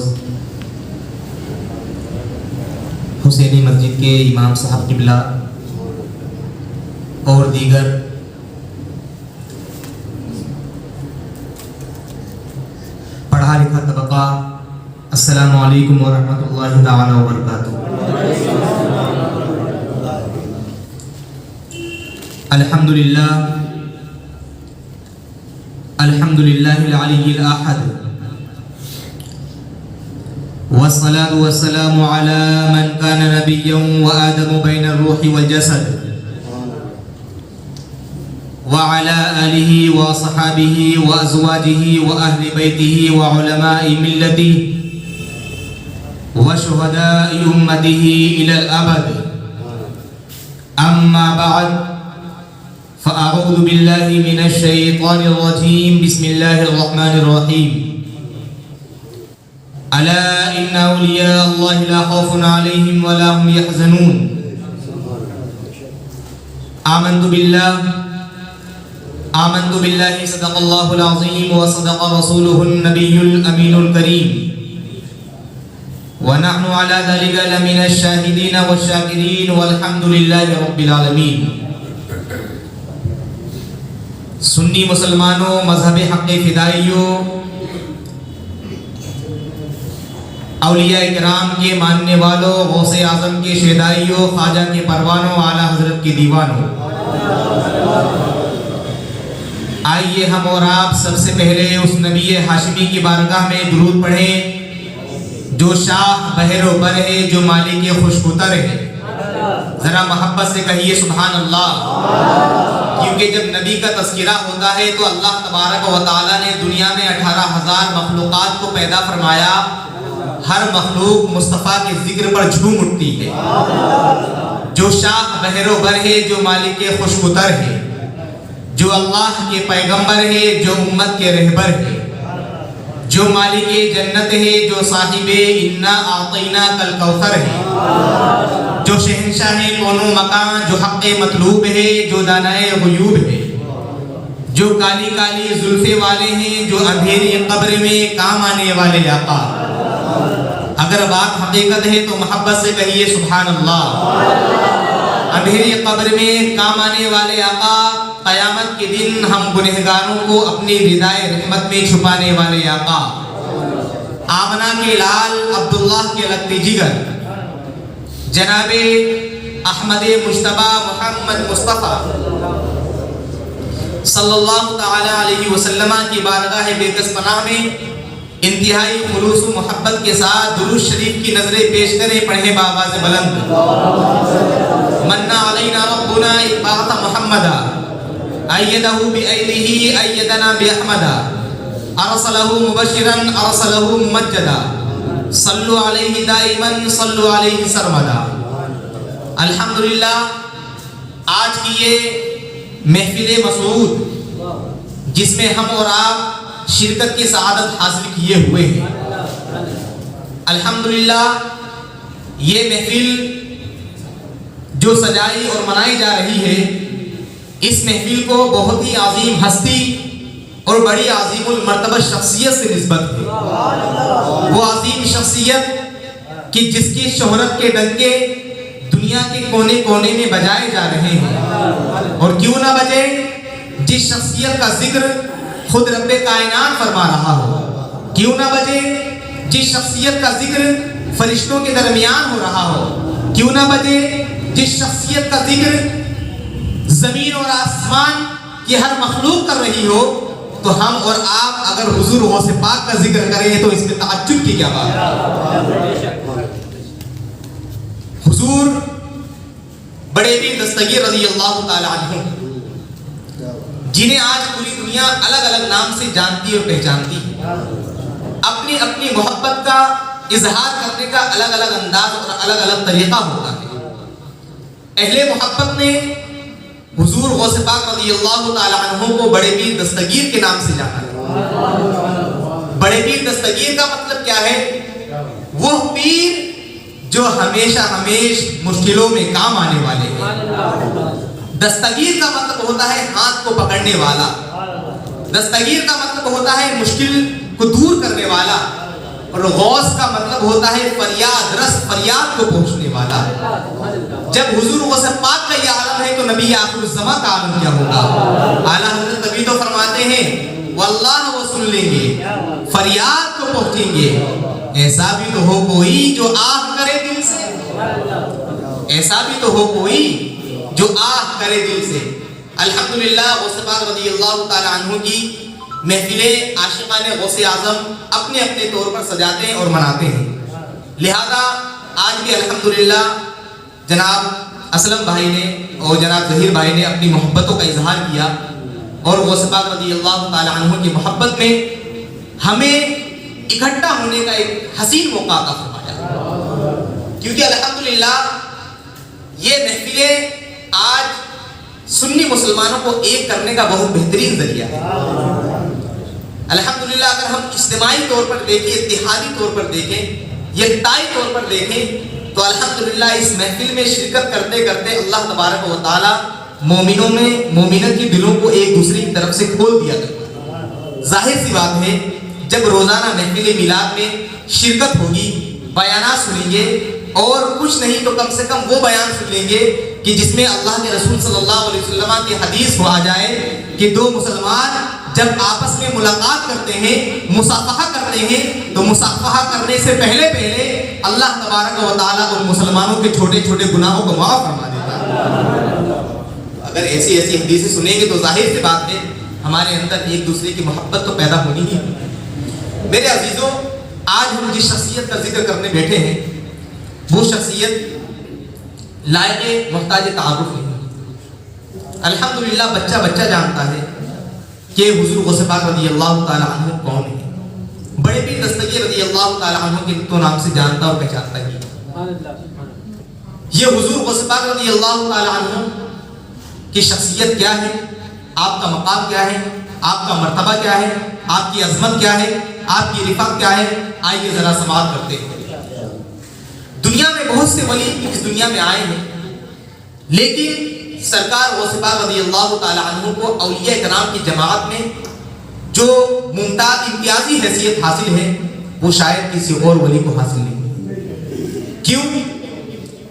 روز حسینی مسجد کے امام صاحب قبلہ اور دیگر پڑھا لکھا طبقہ، السلام علیکم ورحمۃ اللہ تعالی وبرکاتہ۔ الحمد للہ العلی الاحد، والصلاة والسلام على من كان نبيا وآدم بين الروح والجسد، وعلى آله وصحابه وأزواجه وأهل بيته وعلماء ملته وشهداء أمته إلى الأبد، أما بعد فأعوذ بالله من الشيطان الرجيم، بسم الله الرحمن الرحيم، ألا إن أولياء الله لا خوف عليهم ولا هم يحزنون، آمنت بالله صدق الله العظيم وصدق رسوله النبي الأمين الكريم، ونحن على ذلك لمن الشاهدين والشاكرين، والحمد لله رب العالمين۔ سنی مسلمانوں، مذہب حق فدائیوں، اولیاء کرام کے ماننے والوں، غوث اعظم کے شیدائیوں، خواجہ کے پروانوں، اعلیٰ حضرت کے دیوانوں، آئیے ہم اور آپ سب سے پہلے اس نبی ہاشمی کی بارگاہ میں درود پڑھیں جو شاہ بحر و بر ہے، جو مالک خوشگتر ہے۔ ذرا محبت سے کہیے سبحان اللہ، کیونکہ جب نبی کا تذکرہ ہوتا ہے تو اللہ تبارک و تعالیٰ نے دنیا میں 18,000 مخلوقات کو پیدا فرمایا، ہر مخلوق مصطفیٰ کے ذکر پر جھوم اٹھتی ہے۔ جو شاہ بحر و بر ہے، جو مالک خوشگتر ہے، جو اللہ کے پیغمبر ہے، جو امت کے رہبر ہے، جو مالک جنت ہے، جو صاحب انا اعطیناک الکوثر ہے، جو شہنشاہ کون و مکان، جو حق مطلوب ہے، جو دانائے غیوب ہے، جو کالی کالی زلفے والے ہیں، جو اندھیری قبر میں کام آنے والے آقا۔ اگر بات حقیقت ہے تو محبت سے کہیے سبحان اللہ۔ اندھیری قبر میں کام آنے والے آقا، قیامت کے دن ہم گنہگاروں کو اپنی ردائے رحمت میں چھپانے والے آقا۔ آمنہ کے لال، عبداللہ کے لگتے جگر، جناب احمد مجتبی محمد مصطفیٰ صلی اللہ تعالی علیہ وسلم کی بارگاہ بےکس پناہ میں انتہائی خلوص و محبت کے ساتھ درود شریف کی نظریں پیش کریں، پڑھیں بآواز بلند۔ منا علینا ربنا اذ بعث محمدا، ایدہ بأیدہ ایدنا بأحمدا، ارسلہ مبشرا ارسلہ ممجدا، صلو علیہ دائما صلو علیہ سرمدا۔ الحمدللہ آج کی یہ محفل مسعود جس میں ہم اور آپ شرکت کی سعادت حاصل کیے ہوئے ہیں، الحمدللہ یہ محفل جو سجائی اور منائی جا رہی ہے، اس محفل کو بہت ہی عظیم ہستی اور بڑی عظیم المرتبہ شخصیت سے نسبت ہے۔ وہ عظیم شخصیت کہ جس کی شہرت کے ڈنکے دنیا کے کونے کونے میں بجائے جا رہے ہیں، اور کیوں نہ بجے، جس شخصیت کا ذکر خود رب کائنات فرما رہا ہو، کیوں نہ بجے جس شخصیت کا ذکر فرشتوں کے درمیان ہو رہا ہو، کیوں نہ بجے جس شخصیت کا ذکر زمین اور آسمان کی ہر مخلوق کر رہی ہو، تو ہم اور آپ اگر حضور غوث پاک کا ذکر کریں تو اس میں تعجب کی کیا بات ہے۔ حضور بڑے پیر دستگیر رضی اللہ تعالی عنہ، جنہیں آج پوری دنیا الگ الگ نام سے جانتی اور پہچانتی ہے، اپنی اپنی محبت کا اظہار کرنے کا الگ الگ انداز اور الگ الگ طریقہ ہوتا ہے۔ اہل محبت نے حضور غوث پاک رضی اللہ تعالی عنہ کو بڑے پیر دستگیر کے نام سے جانا ہے۔ بڑے پیر دستگیر کا مطلب کیا ہے؟ وہ پیر جو ہمیشہ مشکلوں میں کام آنے والے ہیں۔ دستگیر کا مطلب ہوتا ہے ہاتھ کو پکڑنے والا، دستگیر کا مطلب ہوتا ہے مشکل کو دور کرنے والا، اور غوث کا مطلب ہوتا ہے فریاد رس، فریاد کو پہنچنے والا۔ جب حضور غوث پاک کا یہ عالم ہے تو نبی آخر الزمان کا عالم کیا ہوگا؟ اعلیٰ حضرت نبی تو فرماتے ہیں واللہ وہ سن لیں گے، فریاد کو پہنچیں گے۔ ایسا بھی تو ہو کوئی جو آہ کرے دل سے، ایسا بھی تو ہو کوئی جو آہ کرے دل سے۔ الحمدللہ غوث پاک رضی اللہ تعالی عنہ کی محفلیں عاشقان غوث اعظم اپنے اپنے طور پر سجاتے ہیں اور مناتے ہیں۔ لہذا آج بھی الحمدللہ جناب اسلم بھائی نے اور جناب ظہیر بھائی نے اپنی محبتوں کا اظہار کیا اور غوث پاک رضی اللہ تعالی عنہ کی محبت میں ہمیں اکٹھا ہونے کا ایک حسین موقع عطا فرمایا، کیونکہ الحمدللہ یہ محفلیں آج سنی مسلمانوں کو ایک کرنے کا بہت بہترین ذریعہ ہے۔ الحمدللہ اگر ہم اجتماعی طور پر دیکھیں، اتحادی طور پر دیکھیں، یکتائی طور پر دیکھیں تو الحمدللہ اس محفل میں شرکت کرتے کرتے اللہ تبارک و تعالی مومنوں میں مومنت کے دلوں کو ایک دوسرے کی طرف سے کھول دیا کرتا ہے۔ ظاہر سی بات ہے جب روزانہ محفل میلاد میں شرکت ہوگی، بیانات سنیں گے اور کچھ نہیں تو کم سے کم وہ بیان سن لیں گے کہ جس میں اللہ کے رسول صلی اللہ علیہ وسلم کی حدیث کو آ جائے کہ دو مسلمان جب آپس میں ملاقات کرتے ہیں، مصافحہ کرتے ہیں تو مصافحہ کرنے سے پہلے اللہ تبارک و تعالیٰ ان مسلمانوں کے چھوٹے چھوٹے گناہوں کو معاف فرما دیتا ہے۔ اگر ایسی حدیثیں سنیں گے تو ظاہر سی بات ہے ہمارے اندر ایک دوسرے کی محبت تو پیدا ہونی ہی ہے۔ میرے عزیزوں، آج ہم جس شخصیت کا ذکر کرنے بیٹھے ہیں وہ شخصیت لائق محتاج تعارف نہیں۔ الحمدللہ بچہ جانتا ہے کہ حضور غوث پاک رضی اللہ تعالی عنہ کون ہے۔ بڑے پیر دستگیر رضی اللہ تعالی عنہ کے تو نام سے جانتا اور پہچانتا ہی۔ یہ حضور غوث پاک رضی اللہ تعالی عنہ کی شخصیت کیا ہے، آپ کا مقام کیا ہے، آپ کا مرتبہ کیا ہے، آپ کی عظمت کیا ہے، آپ کی رفعت کیا ہے، آئیے ذرا سماعت کرتے ہیں۔ دنیا میں بہت سے ولی اس دنیا میں آئے ہیں، لیکن سرکار غوث پاک رضی اللہ تعالی عنہ کو اولیاء کرام کی جماعت میں جو ممتاز امتیازی حیثیت حاصل ہے وہ شاید کسی اور ولی کو حاصل نہیں۔ کیوں؟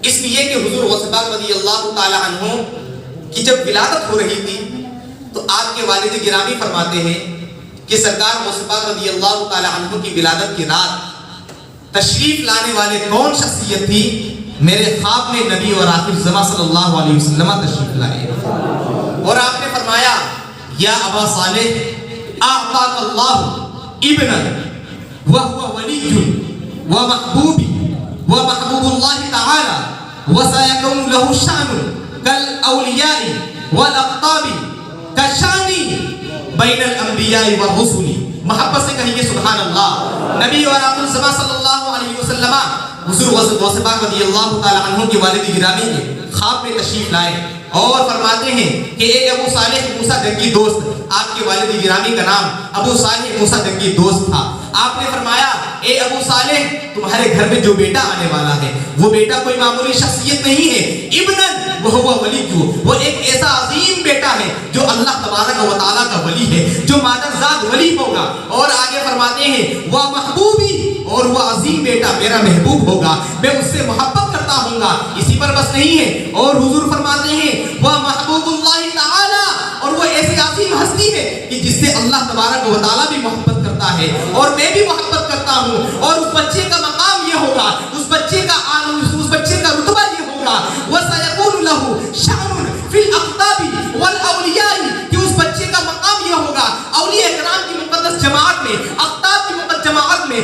اس لیے کہ حضور غوث پاک رضی اللہ تعالی عنہ کی جب ولادت ہو رہی تھی تو آپ کے والد گرامی فرماتے ہیں کہ سرکار غوث پاک رضی اللہ تعالی عنہ کی ولادت کی رات تشریف لانے والے کون شخصیت تھی؟ میرے خواب میں نبی اور آخر زمان صلی اللہ علیہ وسلم تشریف لائے اور آپ نے فرمایا یا ابا صالح اعطاک اللہ ابنا وهو ولی ومحبوب ومحبوب اللہ تعالی وسيكون له شان كالاولیاء والاقطاب كشان بین الانبیاء والرسل۔ محبت سے کہیے سبحان اللہ۔ نبی اور آخر زمان صلی اللہ علیہ وسلم حضور غوث پاک رضی اللہ تعالی عنہ کے والد گرامی کے خواب میں تشریف لائے اور فرماتے ہیں کہ اے ابو صالح موسیٰ جنگی دوست، آپ کے والد گرامی کا نام ابو صالح موسیٰ جنگی دوست تھا۔ آپ نے فرمایا اے ابو صالح تمہارے گھر میں جو بیٹا آنے والا ہے وہ بیٹا کوئی معمولی شخصیت نہیں ہے، ابنن وہ ولی وہ ایک ایسا عظیم بیٹا ہے جو اللہ تبارک و تعالیٰ کا ولی ہے، جو مادر ذات ولی ہوگا۔ اور آگے فرماتے ہیں وہ محبوبی، اور وہ عظیم بیٹا میرا محبوب ہوگا، میں اس سے محبت کرتا ہوں گا۔ اسی پر بس نہیں ہے، اور حضور فرماتے ہیں وہ محبوب اللہ تعالی، اور وہ ایسی عظیم ہستی ہے کہ جس سے اللہ تبارک و تعالیٰ بھی محبت کرتا ہے اور میں بھی محبت کرتا ہوں۔ اور اس بچے کا مقام یہ ہوگا، اس بچے کا رتبہ یہ ہوگا وَسَيَكُونُ لَهُ شَأْنٌ فِي الْأَقْطَابِ وَالْأَوْلِيَاءِ، کہ اس بچے کا مقام یہ ہوگا اولیاء کرام کی مقدس جماعت میں، اقطاب کی مقدس جماعت میں،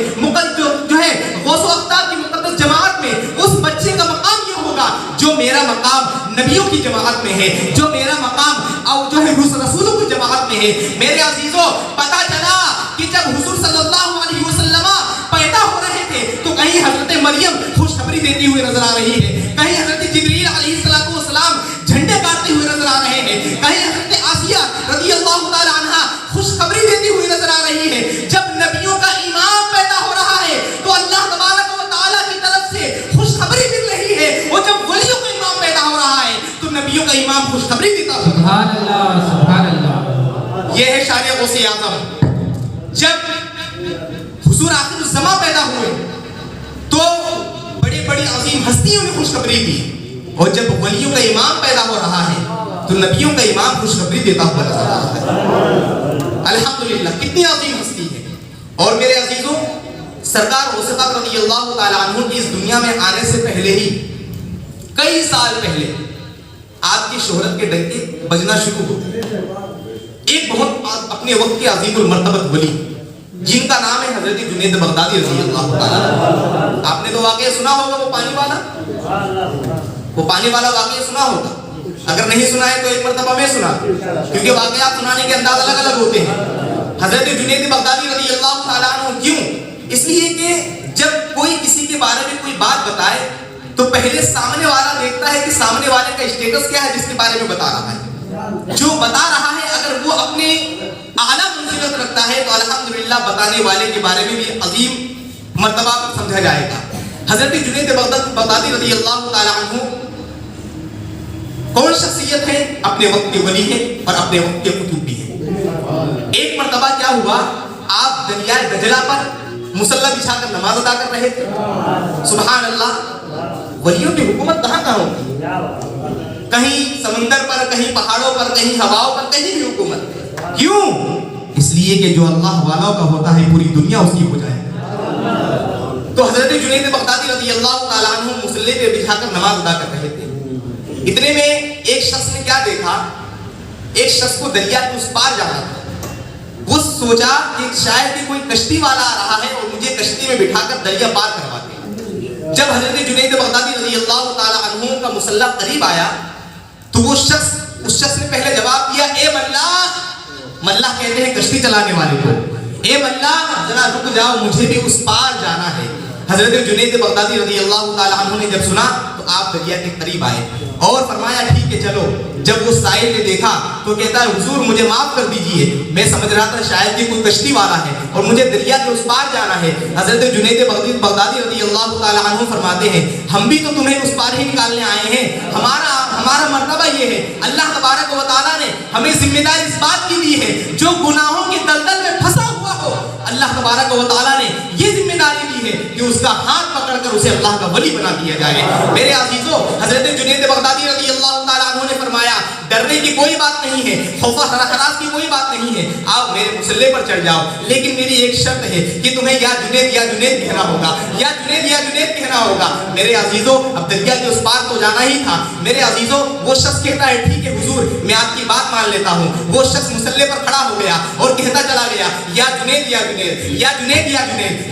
جو ہے غوث و اقطاب کی مقدس جماعت میں اس بچے کا مقام یہ ہوگا جو میرا مقام نبیوں کی جماعت میں ہے، جو میرا مقام اور جو ہے رسولوں کی جماعت میں ہے۔ میرے عزیزوں، پتہ چلا کہ جب حضور صلی اللہ علیہ وسلم پیدا ہو رہے تھے تو کہیں حضرت مریم خوشخبری دیتی ہوئی نظر آ رہی ہے، کہیں حضرت جبریل علیہ السلام جھنڈے گاڑتے ہوئے نظر آ رہے ہیں، کہیں حضرت آسیہ رضی اللہ تعالی عنہا خوشخبری دیتی ہوئی نظر آ رہی ہے۔ جب نبیوں کا امام پیدا ہو رہا ہے تو اللہ تبارک و تعالیٰ کی طرف سے خوشخبری مل رہی ہے، اور جب ولیوں کا امام پیدا ہو رہا ہے تو نبیوں کا امام خوشخبری دیتا ہے۔ سبحان اللہ سبحان اللہ۔ یہ ہے شان غوث اعظم۔ جب حضور آخر الزمان پیدا बड़ी अजीम हस्तियों ने खुशखबरी दी, और जब वलियों का इमाम पैदा हो रहा है तो नबियों का इमाम खुशखबरी देता हुआ नजर आ रहा है। अल्हम्दुलिल्लाह, कितनी अजीम हस्ती है। और मेरे अजीजों, सरकार गौसे पाक रज़ियल्लाहु ताला अन्हु की इस दुनिया में आने से पहले ही, कई साल पहले आपकी शोहरत के डंके बजना शुरू हो गए। एक बहुत अपने वक्त के अजीमुल मर्तबत वली, जिनका नाम है हजरत जुनैद बगदादी रज़ियल्लाहु ताला। आपने तो वाकया सुना होगा, वो पानी वाला वाकया सुना होगा। अगर नहीं सुना है तो एक मर्तबा में सुना, क्योंकि वाकया सुनाने के अंदाज अलग अलग होते हैं। हजरत जुनैद बगदादी रज़ियल्लाहु ताला अन्हु, क्यों? इसलिए कि जब कोई किसी के बारे में कोई बात बताए तो पहले सामने वाला देखता है कि सामने वाले का स्टेटस क्या है जिसके बारे में बता रहा है। जो बता रहा है अगर वो अपने आला मंजिलत रखता है तो अल्हम्दुलिल्लाह बताने वाले के बारे में भी अजीम मर्तबा समझा जाएगा। हजरत जुनैद बगदादी रज़ियल्लाहु ताला अन्हु कौन शख्सियत है? अपने वक्त के वली है और अपने वक्त के कुतुब भी है। एक मर्तबा क्या हुआ, आप दरिया दजला पर मुसल्ला बिछाकर नमाज अदा कर रहे थे। सुभान अल्लाह, वलियों की हुकूमत कहाँ कहाँ होती है? कहीं समंदर पर, कहीं पहाड़ों पर, कहीं हवाओं पर, कहीं भी हुकूमत। क्यों? इसलिए कि जो अल्लाह वालों का होता है पूरी दुनिया उसकी हो जाए। तो हजरत जुनैद बगदादी रज़ियल्लाहु ताला अन्हु मुसल्ले पे बिछाकर नमाज अदा कर रहे थे। इतने में एक शख्स ने क्या देखा, एक शख्स को दरिया के उस पार जाना था। वो सोचा कि शायद कि कोई कश्ती वाला आ रहा है और मुझे कश्ती में बिठाकर दरिया पार करवा दे। जब हजरत जुनैद बगदादी रज़ियल्लाहु ताला अन्हु का मुसल्ला करीब आया तो उस शख्स ने पहले जवाब दिया, ए मल्लाह, मल्लाह कहते हैं कश्ती चलाने वाले को, ए मल्लाह जरा रुक जाओ, मुझे भी उस पार जाना है। हजरत जुनैद बगदादी रज़ियल्लाहु ताला अन्हु ने जब सुना तो आप दरिया के करीब आए और फरमाया ठीक है चलो। जब वो साहिल ने देखा तो कहता है हुजूर मुझे माफ कर दीजिए, मैं समझ रहा था शायद कि कोई कश्ती वाला है और मुझे दरिया के उस पार जाना है। हजरत जुनैद बगदादी रज़ियल्लाहु ताला अन्हु फरमाते हैं हम भी तो तुम्हें उस पार ही निकालने आए हैं। हमारा मर्तबा ये है, अल्लाह तबारक व तआला ने हमें जिम्मेदारी इस बात की दी है, जो गुनाहों के दलदल में फंसा हुआ हो अल्लाह तबारक व तआला ने ये जिम्मेदारी दी है कि उसका हाथ पकड़कर उसे अल्लाह का वली बना दिया जाए। मेरे अजीजों, हजरत जुनैद बगदादी रज़ियल्लाहु ताला अन्हु ने फरमाया डरने की कोई बात नहीं है, खौफ हरास की कोई बात नहीं है, आओ मेरे मुसल्ले पर चढ़ जाओ, लेकिन मेरी एक शर्त है कि तुम्हें या जुनैद कहना होगा, या जुनैद कहना होगा। मेरे अजीजों, अब दरिया के उस पार तो जाना ही था। मेरे अजीजों, वो शख्स कहता है ठीक है हुजूर मैं आपकी बात मान लेता हूँ। वो शख्स मुसल्ले पर खड़ा हो गया और कहता चला गया या जुनैद।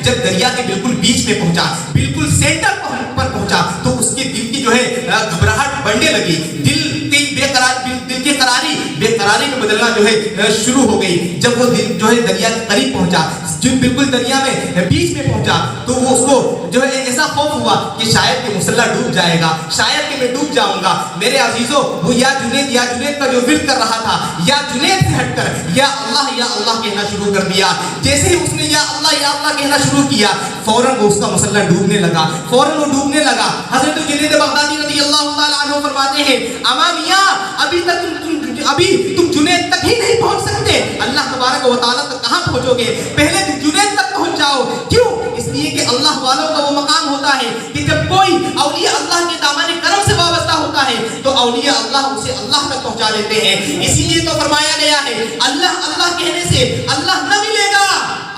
जब दरिया के बिल्कुल बीच में पहुंचा, बिल्कुल सेंटर पर पहुंचा तो उसके दिल की जो है घबराहट बढ़ने लगी, दिल की बेकरारी में बदलना जो है शुरू हो गई। जब वो दिल जो है दरिया के करीब पहुंचा, जो बिल्कुल दरिया में बीच में पहुंचा तो वो उसको जो है ऐसा खौफ हुआ कि शायद कि मुसल्ला डूब जाएगा, शायद कि मैं डूब जाऊंगा। मेरे अजीजों, वो या जुनैद का जो विर्द कर रहा था, या जुनैद से हटकर या अल्लाह कहना शुरू कर दिया। जैसे ही उसने या अल्लाह कहना शुरू किया फौरन वो उसका मुसल्ला डूबने लगा। हजरत जुनैद बगदादी रज़ियल्लाहु ताला अन्हु फरमाते हैं अमा मियां, अभी तुम जुनैद तक ही नहीं पहुंच सकते, अल्लाह तबारक व तआला तक कहां पहुंचोगे? पहले जुनैद तक पहुंच जाओ। क्यों? इसलिए कि अल्लाह वालों का वो मकाम होता है कि जब कोई औलिया अल्लाह के दामन करम से वाबस्ता होता है तो औलिया अल्लाह उसे अल्लाह तक पहुंचा देते हैं। इसीलिए तो फरमाया गया है अल्लाह कहने से अल्लाह न मिलेगा,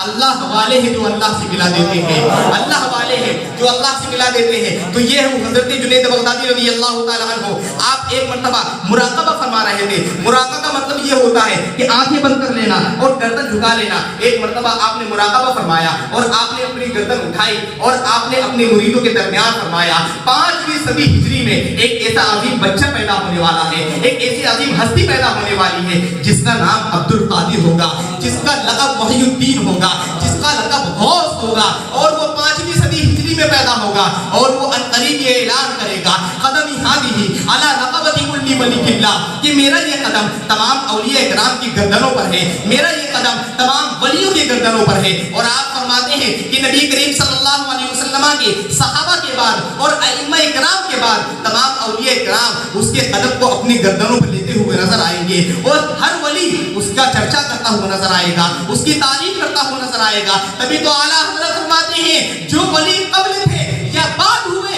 अल्लाह वाले हैं जो अल्लाह से मिला देते हैं, अल्लाह वाले हैं जो अल्लाह से मिला देते हैं। तो ये है हजरत जुनैद बगदादी रज़ियल्लाहु ताला अन्हु। आप एक मर्तबा मुराक़बा फरमा रहे थे। मुराक़बा का मतलब ये होता है कि आंखें बंद कर लेना और गर्दन झुका लेना। एक मर्तबा आपने मुराक़बा फरमाया और आपने अपनी गर्दन उठाई और आपने अपने मुरीदों के दरमियान फरमाया 5वीं सदी हिजरी में एक ऐसा अजीम बच्चा पैदा होने वाला है, एक ऐसी अजीम हस्ती पैदा होने वाली है जिसका नाम अब्दुल कादिर होगा, जिसका लक़ब मुहियुद्दीन होगा, जिसका लक़ब गौस होगा, और वो 5वीं सदी हिजरी में पैदा होगा और वो अनक़रीब ये ऐलान करेगा क़दमी हादिही अला रक़बति कुल्ली मलिकिल्लाह, कि मेरा ये कदम तमाम औलिया इकराम की गर्दनों पर है, मेरा ये कदम तमाम वलियों की गर्दनों पर है। और आप फरमाते हैं कि नबी करीम सल्लल्लाहु अलैहि वसल्लम के सहाबा के बाद और अइम्मा इकराम के बाद तमाम औलिया इकराम उसके कदम को अपनी गर्दनों पर लेते हुए नजर आएंगे और हर वली उसका चर्चा करता हुआ नजर आएगा, उसकी तारीफ करता हुआ नजर आएगा। तभी तो आला हज़रत फरमाते हैं जो वली क़ब्ल थे या बाद हुए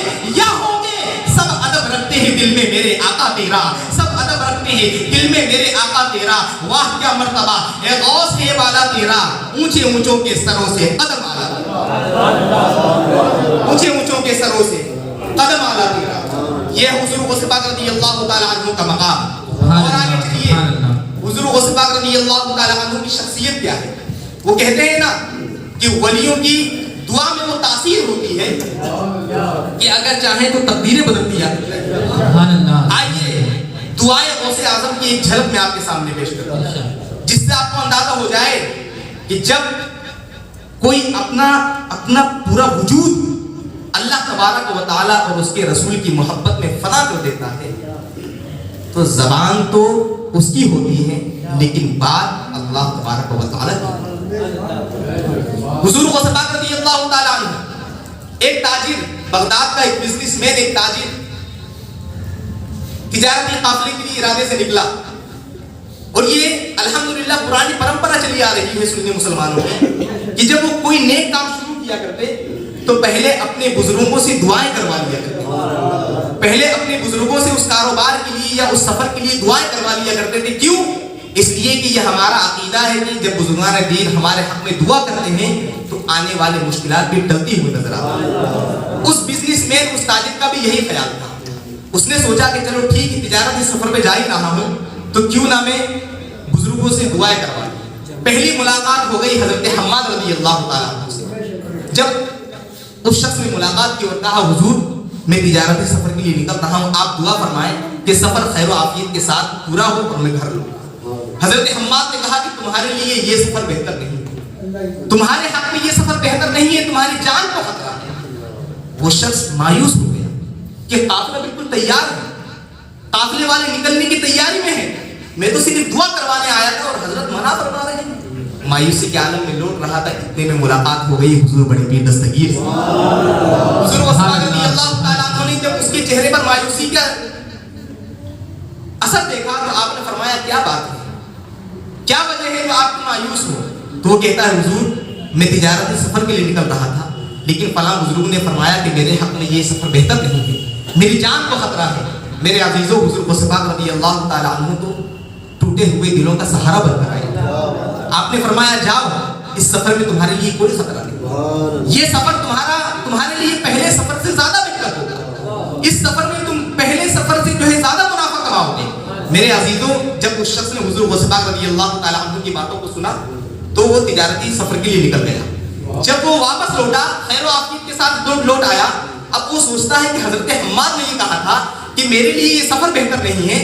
میں میرے آقا تیرا، سب ادب رکھتے ہیں دل میں میرے آقا تیرا، واہ کیا مرتبہ اے غوث ہے بالا تیرا، اونچے اونچوں کے سروں سے قدم آلا، اونچے اونچوں کے سروں سے قدم آلا تیرا، یہ حضور غوث پاک رضی اللہ تعالی عنہ کا مقام۔ اور آگے چلیے حضور غوث پاک رضی اللہ تعالی عنہ کی شخصیت کیا ہے؟ وہ کہتے ہیں نا کہ ولیوں کی دعا میں وہ تاثیر ہوتی ہے کہ اگر چاہیں تو تقدیریں بدل دیا۔ آئیے دعائے غوث اعظم کی ایک جھلک میں آپ کے سامنے پیش کرتا ہوں، جس سے آپ کو اندازہ ہو جائے کہ جب کوئی اپنا پورا وجود اللہ تبارک و تعالیٰ اور اس کے رسول کی محبت میں فنا کر دیتا ہے تو زبان تو اس کی ہوتی ہے لیکن بات اللہ تبارک و تعالیٰ کی۔ حضور غوث پاک رضی اللہ تعالیٰ عنہ ایک تاجر، بغداد کا ایک بزنس مین، ایک تاجر تجارتی قافلے کے لیے ارادے سے نکلا، اور یہ الحمدللہ پرانی پرمپرا چلی آ رہی ہے سنی مسلمانوں کی کہ جب وہ کوئی نیک کام شروع کیا کرتے تو پہلے اپنے بزرگوں سے دعائیں کروا لیا کرتے، پہلے اپنے بزرگوں سے اس کاروبار کے لیے یا اس سفر کے لیے دعائیں کروا لیا کرتے تھے۔ کیوں؟ اس لیے کہ یہ ہمارا عقیدہ ہے کہ جب بزرگان دین ہمارے حق میں دعا کرتے ہیں تو آنے والے مشکلات بھی ٹلتی ہوئی نظر آتی ہیں۔ اس بزنس مین، اس تاجر کا بھی یہی خیال تھا، اس نے سوچا کہ چلو ٹھیک ہے تجارتی سفر پہ جا ہی رہا ہوں تو کیوں نہ میں بزرگوں سے دعائیں کروا لوں۔ پہلی ملاقات ہو گئی حضرت حماد رضی اللہ تعالیٰ عنہ سے۔ جب اس شخص نے ملاقات کی اور کہا حضور میں تجارتی سفر کے لیے نکل رہا ہوں، آپ دعا فرمائیں کہ سفر خیر و عافیت کے ساتھ پورا ہو اور میں گھر لوں۔ حضرت حماد نے کہا کہ تمہارے لیے یہ سفر بہتر نہیں ہے، تمہارے حق میں یہ سفر بہتر نہیں ہے، تمہاری جان کو خطرہ ہے۔ وہ شخص مایوس ہو گیا کہ قافلہ بالکل تیار ہے، قافلے والے نکلنے کی تیاری میں ہیں، میں تو صرف دعا کروانے آیا تھا اور حضرت منع فرما رہے ہیں۔ مایوسی کے عالم میں لوٹ رہا تھا، اتنے میں ملاقات ہو گئی حضور بڑے پیر دستگیر سے۔ حضور رضی اللہ تعالیٰ عنہ نے جب اس کے چہرے پر مایوسی کا اثر دیکھا تو آپ نے فرمایا کیا بات ہے، کیا وجہ ہے جو آپ کو مایوس ہو؟ تو وہ کہتا ہے حضور میں تجارتی سفر کے لیے نکل رہا تھا لیکن فلاں بزرگ نے فرمایا کہ میرے حق میں یہ سفر بہتر نہیں ہے، میری جان کو خطرہ ہے۔ میرے عزیزو حضور غوث پاک رضی اللہ تعالیٰ عنہ تو ٹوٹے ہوئے دلوں کا سہارا بن کر آئے۔ آپ نے فرمایا جاؤ، اس سفر میں تمہارے لیے کوئی خطرہ نہیں، یہ سفر تمہارے لیے پہلے سفر سے زیادہ بہتر ہوگا، اس سفر میں تم پہلے سفر سے جو ہے زیادہ منافع کماؤ گے۔ میرے عزیزو جب اس شخص نے حضور غوث پاک رضی اللہ تعالیٰ عنہ کی باتوں کو سنا تو وہ تجارتی سفر کے لیے نکل گیا۔ جب وہ واپس لوٹا خیر و عافیت کے ساتھ لوٹ آیا، اب وہ سوچتا ہے کہ حضرت حماد نے یہ کہا تھا کہ میرے لیے یہ سفر بہتر نہیں ہے،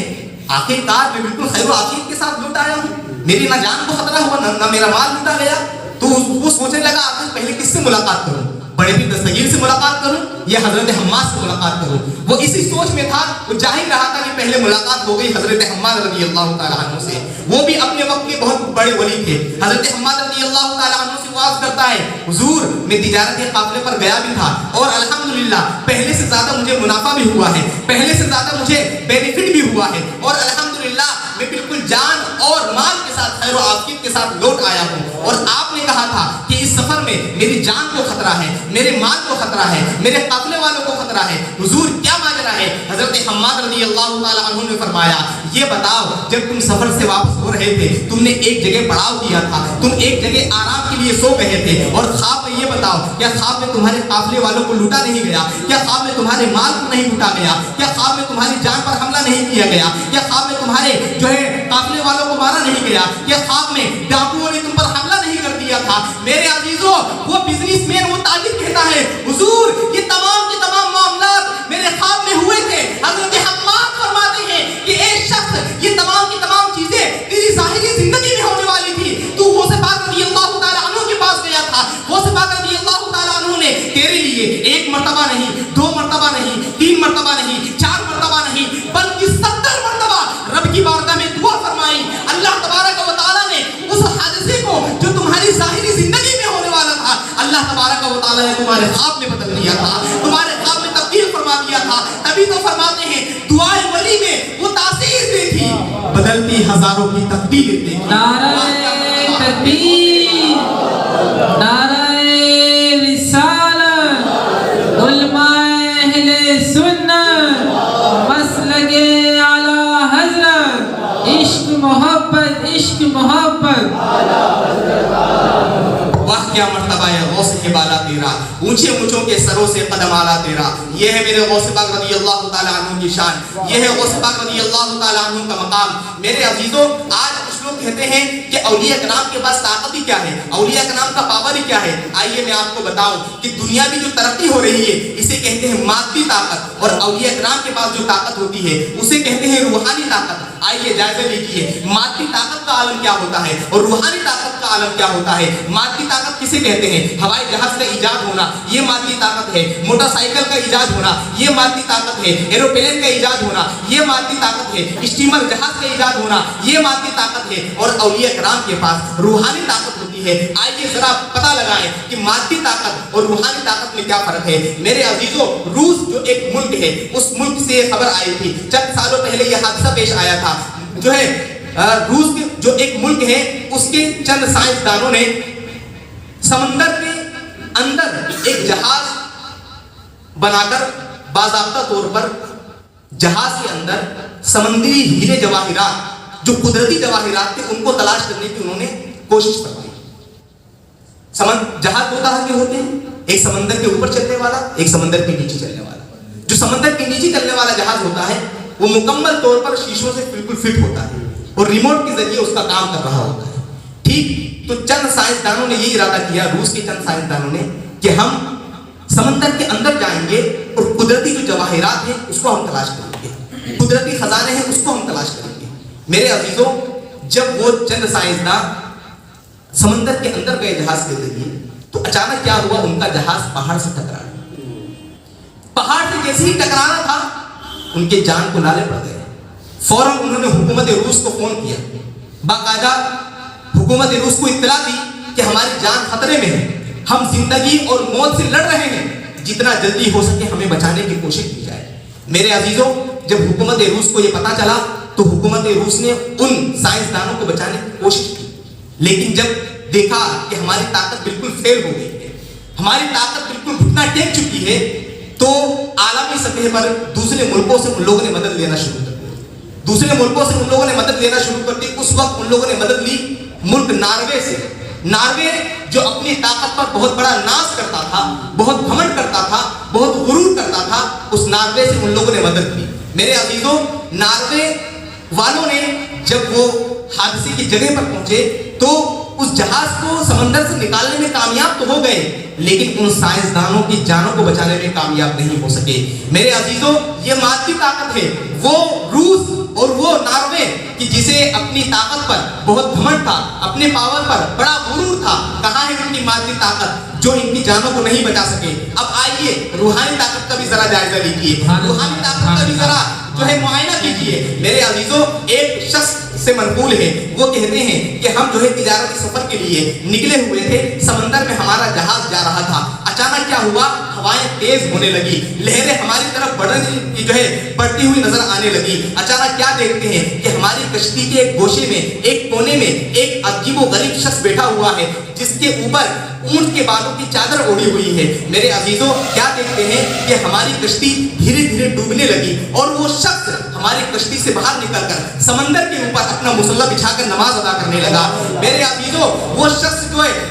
آخر کار میں بالکل خیر و عافیت کے ساتھ لوٹ آیا ہوں، میری نہ جان کو خطرہ ہوا نہ میرا مال لوٹا گیا۔ تو وہ سوچنے لگا آخر پہلے کس سے ملاقات کروں، بڑے پیر دستگیر سے ملاقات کروں یا حضرت حماد سے ملاقات کروں؟ وہ اسی سوچ میں تھا، وہ ظاہر رہا تھا کہ پہلے ملاقات ہو گئی حضرت حماد رضی اللہ تعالیٰ عنہ سے، وہ بھی اپنے وقت کے بہت بڑے ولی تھے۔ حضرت حماد رضی اللہ تعالیٰ عنہ سے واز کرتا ہے حضور میں تجارتی قافلے پر گیا بھی تھا اور الحمدللہ پہلے سے زیادہ مجھے منافع بھی ہوا ہے، پہلے سے زیادہ مجھے بینیفٹ بھی ہوا ہے، اور الحمدللہ میں بالکل جان اور مال کے ساتھ خیر و عافیت کے ساتھ لوٹ آیا ہوں۔ اور آپ نے کہا تھا کہ اس سفر میں میری جان کو خطرہ ہے، میرے مال کو خطرہ ہے، میرے قافلے والوں کو خطرہ ہے، حضور کیا ماجرا ہے؟ حضرت حماد رضی اللہ تعالیٰ عنہ نے فرمایا یہ بتاؤ جب تم سفر سے واپس ہو رہے تھے تم نے ایک جگہ پڑاؤ کیا تھا، تم ایک جگہ آرام کے لیے سو گئے تھے، اور خواب میں یہ بتاؤ کیا خواب میں تمہارے قافلے والوں کو لوٹا نہیں گیا؟ کیا خواب میں تمہارے مال کو نہیں لوٹا گیا؟ کیا خواب میں تمہاری جان پر حملہ نہیں کیا گیا؟ کیا خواب میں تمہارے جو ہے قافلے والوں کو مارا نہیں گیا؟ کیا خواب میں ڈاکوؤں نے تم پر حملہ نہیں کر دیا تھا؟ میرے عزیزو وہ بزنس مین وہ تاجر کہتا ہے حضور یہ تمام کے تمام معاملات میرے خواب میں ہوئے تھے۔ حضرت حماد فرماتے ہیں کہ اے شخص یہ تمام کی تمام چیزیں تیری ظاہری زندگی میں ہونے والی تھی، تو غوث پاک رضی اللہ تعالیٰ عنہ کے پاس گیا تھا، غوث پاک رضی اللہ تعالیٰ عنہ نے تیرے لیے ایک مرتبہ نہیں، دو مرتبہ نہیں، تین مرتبہ نہیں، چار مرتبہ نہیں، بلکہ 70 مرتبہ رب کی بارگاہ میں دعا فرمائی۔ اللہ تبارک و تعالیٰ نے اس حادثے کو جو تمہاری ظاہری زندگی میں ہونے والا تھا اللہ تبارک و تعالیٰ نے تمہارے خواب میں بدل دیا تھا، تمہارے خواب میں تبدیل فرما دیا تھا۔ تبھی تو فرماتے ہیں دعائے ولی میں وہ تاثیر دی تھی بدلتی ہزاروں کی تقدیر دیکھی۔ نعرہ تکبیر، نعرہ رسالت، علماء اہل سنت، مسلک क्या मर्तबा है गौस के बाला तेरा, ऊंचे ऊंचों के सरों से कदम आला तेरा। ये है मेरे गौस पाक रज़ी अल्लाह ताला अन्हु की शान, ये है गौस पाक रज़ी अल्लाह ताला अन्हु का मकाम। मेरे अजीजों, आज कुछ लोग कहते हैं कि औलिया कराम के पास ताकत ही क्या है, औलिया कराम का पावर ही क्या है। आइए मैं आपको बताऊं कि दुनिया में जो तरक्की हो रही है इसे कहते हैं मादी ताकत, और औलिया कराम के पास जो ताकत होती है उसे कहते हैं रूहानी ताकत। आइए जायजा लीजिए, मादी ताकत का आलम क्या होता है और रूहानी ताकत का आलम क्या होता है। मादी ताकत किसे कहते हैं? हवाई जहाज का इजाद होना, ये मादी ताकत है। मोटरसाइकिल का इजाद होना, ये मादी ताकत है। एरोप्लेन का इजाद होना, ये मादी ताकत है। स्टीमर जहाज का इजाद होना, ये मादी ताकत है। और औलिया कराम के पास रूहानी ताकत होती है। आइए जरा पता लगाएं कि मादी ताकत और रूहानी ताकत में क्या फर्क है। मेरे अजीजों, रूस जो एक मुल्क है, उस मुल्क से खबर आई थी, चंद सालों पहले यह हादसा पेश आया था। जो है रूस के जो एक मुल्क है, उसके चंद साइंसदानों ने समंदर के अंदर एक जहाज बनाकर बाज़ाब्ता तौर पर जहाज के अंदर समंदरी हीरे जवाहिरात, जो कुदरती जवाहिरात थे, उनको तलाश करने की उन्होंने कोशिश करवाई। जहाज दो तरह के होते हैं, एक समंदर के ऊपर चलने वाला, एक समंदर के नीचे चलने वाला। जो समंदर के नीचे चलने वाला जहाज होता है वो मुकम्मल तौर पर शीशों से बिल्कुल फिट होता है और रिमोट के जरिए उसका काम कर रहा होता है। ठीक, तो चंद साइंसदानों ने ये इरादा किया, रूस के चंद साइंसदानों ने, कि हम समंदर के अंदर जाएंगे और कुदरती जो जवाहिरात हैं उसको हम तलाश करेंगे, कुदरती खजाने हैं उसको हम तलाश करेंगे। मेरे अजीजों, जब वो चंद साइंसदान समंदर के अंदर गए जहाज के जरिए, तो अचानक क्या हुआ, उनका जहाज पहाड़ से टकरा। पहाड़ से जैसे ही टकराना था उनके जान को लाले पड़ गए। फौरन उन्होंने हुकूमत रूस को फोन किया, बाकायदा हुकूमत रूस को इत्तला दी कि हमारी जान खतरे में है, हम जिंदगी और मौत से लड़ रहे हैं, जितना जल्दी हो सके हमें बचाने की कोशिश की जाए। मेरे अजीजों, जब हुकूमत रूस को यह पता चला तो हुकूमत रूस ने उन साइंसदानों को बचाने की कोशिश की, लेकिन जब देखा कि हमारी ताकत बिल्कुल फेल हो गई है, हमारी ताकत बिल्कुल घुटना टेक चुकी है, तो आलमी सतह पर दूसरे मुल्कों से उन लोगों ने मदद लेना शुरू कर दिया। दूसरे मुल्कों से उन लोगों ने मदद लेना शुरू कर दी। उस वक्त उन लोगों ने मदद ली मुल्क नार्वे से। नार्वे जो अपनी ताकत पर बहुत बड़ा नाज करता था, बहुत घमंड करता था, बहुत गुरूर करता था, उस नार्वे से उन लोगों ने मदद ली। मेरे अजीजों, नार्वे वालों ने जब वो हादसे की जगह पर पहुंचे तो उस जहाज को समंदर से निकालने में कामयाब तो हो गए, लेकिन उन साइंसदानों की जानों को बचाने में कामयाब नहीं हो सके। मेरे अजीजों, ये मादी ताकत है, वो रूस और वो नार्वे कि जिसे अपनी ताकत पर बहुत घमंड था, अपने पावर पर बड़ा गुरूर था, कहाँ है उनकी मादी ताकत जो इनकी जानों को नहीं बचा सके। अब आइए रूहानी ताकत का भी जरा जायजा लीजिए, रूहानी ताकत का भी जरा जो है मुआयना कीजिए। मेरे अजीजों, एक शख्स से मनकूल है, वो कहते हैं कि हम जो है तिजारती सफर के लिए निकले हुए थे, समंदर में हमारा जहाज जा रहा था, अचानक क्या हुआ, हवाएं तेज होने लगी, लहरें हमारी तरफ बढ़ती हुई नजर आने लगी। अचानक क्या देखते हैं कि हमारी कश्ती के एक गोशे में, एक कोने में एक अजीबोगरीब शख्स बैठा हुआ है, जिसके ऊपर ऊंट के बालों की चादर ओढ़ी हुई है। मेरे अजीजों, क्या देखते हैं कि हमारी कश्ती धीरे धीरे डूबने लगी और वो शख्स हमारी कश्ती से बाहर निकलकर समंदर के ऊपर अपना मुसल्ला बिछाकर नमाज अदा करने लगा। मेरे अजीजों, वो शख्स जो है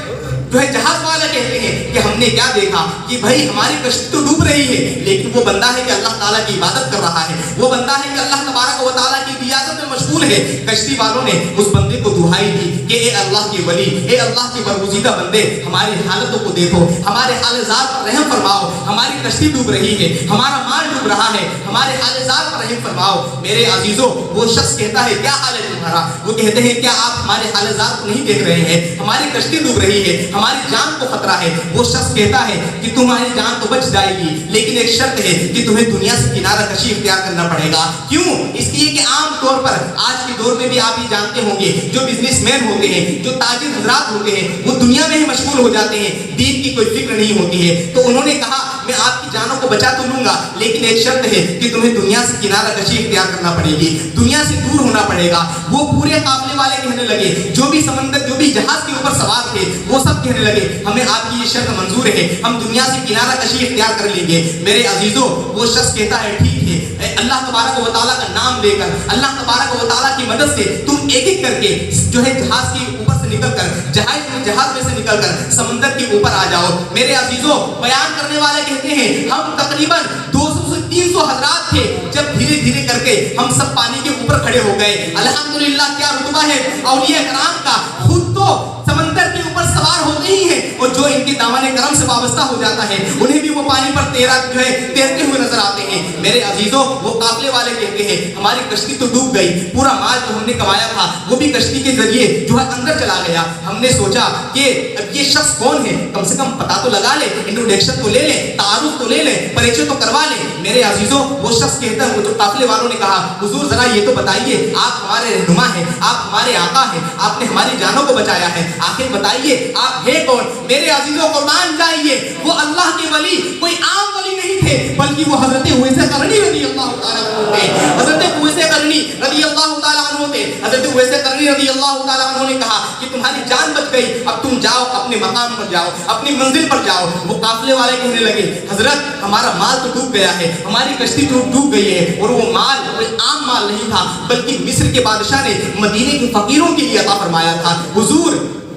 जहाज वाला कहते हैं कि हमने क्या देखा कि भाई हमारी कश्ती तो डूब रही है, लेकिन वो बंदा है कि अल्लाह ताला की इबादत कर रहा है, वो बंदा है कि अल्लाह तबारक व तआला की रियाजत में मशगूल है। कश्ती वालों ने उस बंदे को दुहाई दी कि ए अल्लाह के वली, ए अल्लाह के बरगुज़ीदा बंदे, हमारी हालतों को देखो, हमारे हाल-ए-ज़ार पर रहम फरमाओ, हमारी कश्ती डूब रही है, हमारा माल डूब रहा है, हमारे हाल-ए-ज़ार पर रहम फरमाओ। मेरे अजीजों, वो शख्स कहता है क्या हाल है तुम्हारा? वो कहते हैं क्या आप हमारे हाल-ए-ज़ार को नहीं देख रहे हैं? हमारी कश्ती डूब रही है, हमारी जान को खतरा है। वो शख्स कहता है कि तुम्हारी जान तो बच जाएगी, लेकिन एक शर्त है कि तुम्हें दुनिया से किनारा कशी इख्तियार करना पड़ेगा। क्यों? इसलिए कि आम तौर पर आज के दौर में भी आप ये जानते होंगे, जो बिजनेसमैन होते हैं, जो ताजिर हजरात होते हैं, वो दुनिया में ही मशगूल हो जाते हैं, दीन की कोई फिक्र नहीं होती है। तो उन्होंने कहा मैं आपकी जानों को बचा तो लूंगा, लेकिन एक शर्त है कि तुम्हें दुनिया से किनारा कशी इख्तियार करना पड़ेगी, दुनिया से दूर होना पड़ेगा। वो पूरे काफिले वाले कहने लगे, जो भी समंदर, जो भी जहाज के ऊपर सवार थे, वो सब कहने लगे हमें आपकी ये शर्त मंजूर है, हम दुनिया से किनारा कशी इख्तियार कर लेंगे। मेरे अजीजों, वो शख्स कहता है ठीक है, اللہ تبارک و تعالیٰ کا نام لے کر, اللہ تبارک و تعالیٰ کی مدد سے تم ایک ایک کر کے جو ہے جہاز کے اوپر سے نکل کر, جہاز میں سے نکل کر سمندر کے اوپر آ جاؤ. میرے عزیزوں, بیان کرنے والے کہتے ہیں ہم تقریباً 200 سے 300 حضرات تھے, جب دھیرے دھیرے کر کے ہم سب پانی کے اوپر کھڑے ہو گئے. الحمدللہ کیا رتبہ ہے اولیاء کرام کا, خود تو سمندر کے اوپر سوار ہوتے ہی ہیں, اور جو ان کے دامن کرم سے وابستہ ہو جاتا ہے انہیں بھی وہ پانی پر تیرتے ہوئے نظر آتے ہیں. میرے عزیزوں, وہ قافلے والے کہتے ہیں ہماری کشتی تو ڈوب گئی, پورا مال جو ہم نے کمایا تھا وہ بھی کشتی کے ذریعے جو ہے اندر چلا گیا. ہم نے سوچا کہ اب یہ شخص کون ہے, کم سے کم پتہ تو لگا لے, انٹروڈکشن تو لے لیں, تعارف تو لے لیں, پریچے تو کروا لیں. میرے عزیزوں, وہ شخص کہتا ہے, وہ جو قافلے والوں نے کہا حضور ذرا یہ تو بتائیے آپ ہمارے رہنما ہیں, آپ ہمارے آقا ہیں, آپ نے ہماری جانوں کو بچایا ہے, آخر بتائیے آپ ہے کون. میرے عزیزوں, قربان جائیے, وہ اللہ کے ولی کوئی عام ولی نہیں تھے, بلکہ وہ حضرت اویس قرنی رضی اللہ تعالیٰ عنہ تھے. حضرت اویس قرنی رضی اللہ تعالیٰ عنہ تھے. حضرت اویس قرنی رضی اللہ تعالیٰ عنہ نے کہا کہ تمہاری جان بچ گئی, اب تم جاؤ اپنے مقام پر جاؤ, اپنی منزل پر جاؤ. وہ قافلے والے کہنے لگے حضرت ہمارا مال تو ڈوب گیا ہے, ہماری کشتی تو ڈوب گئی ہے, اور وہ مال کوئی عام مال نہیں تھا, بلکہ مصر کے بادشاہ نے مدینے کے فقیروں کے لیے عطا فرمایا تھا. حضور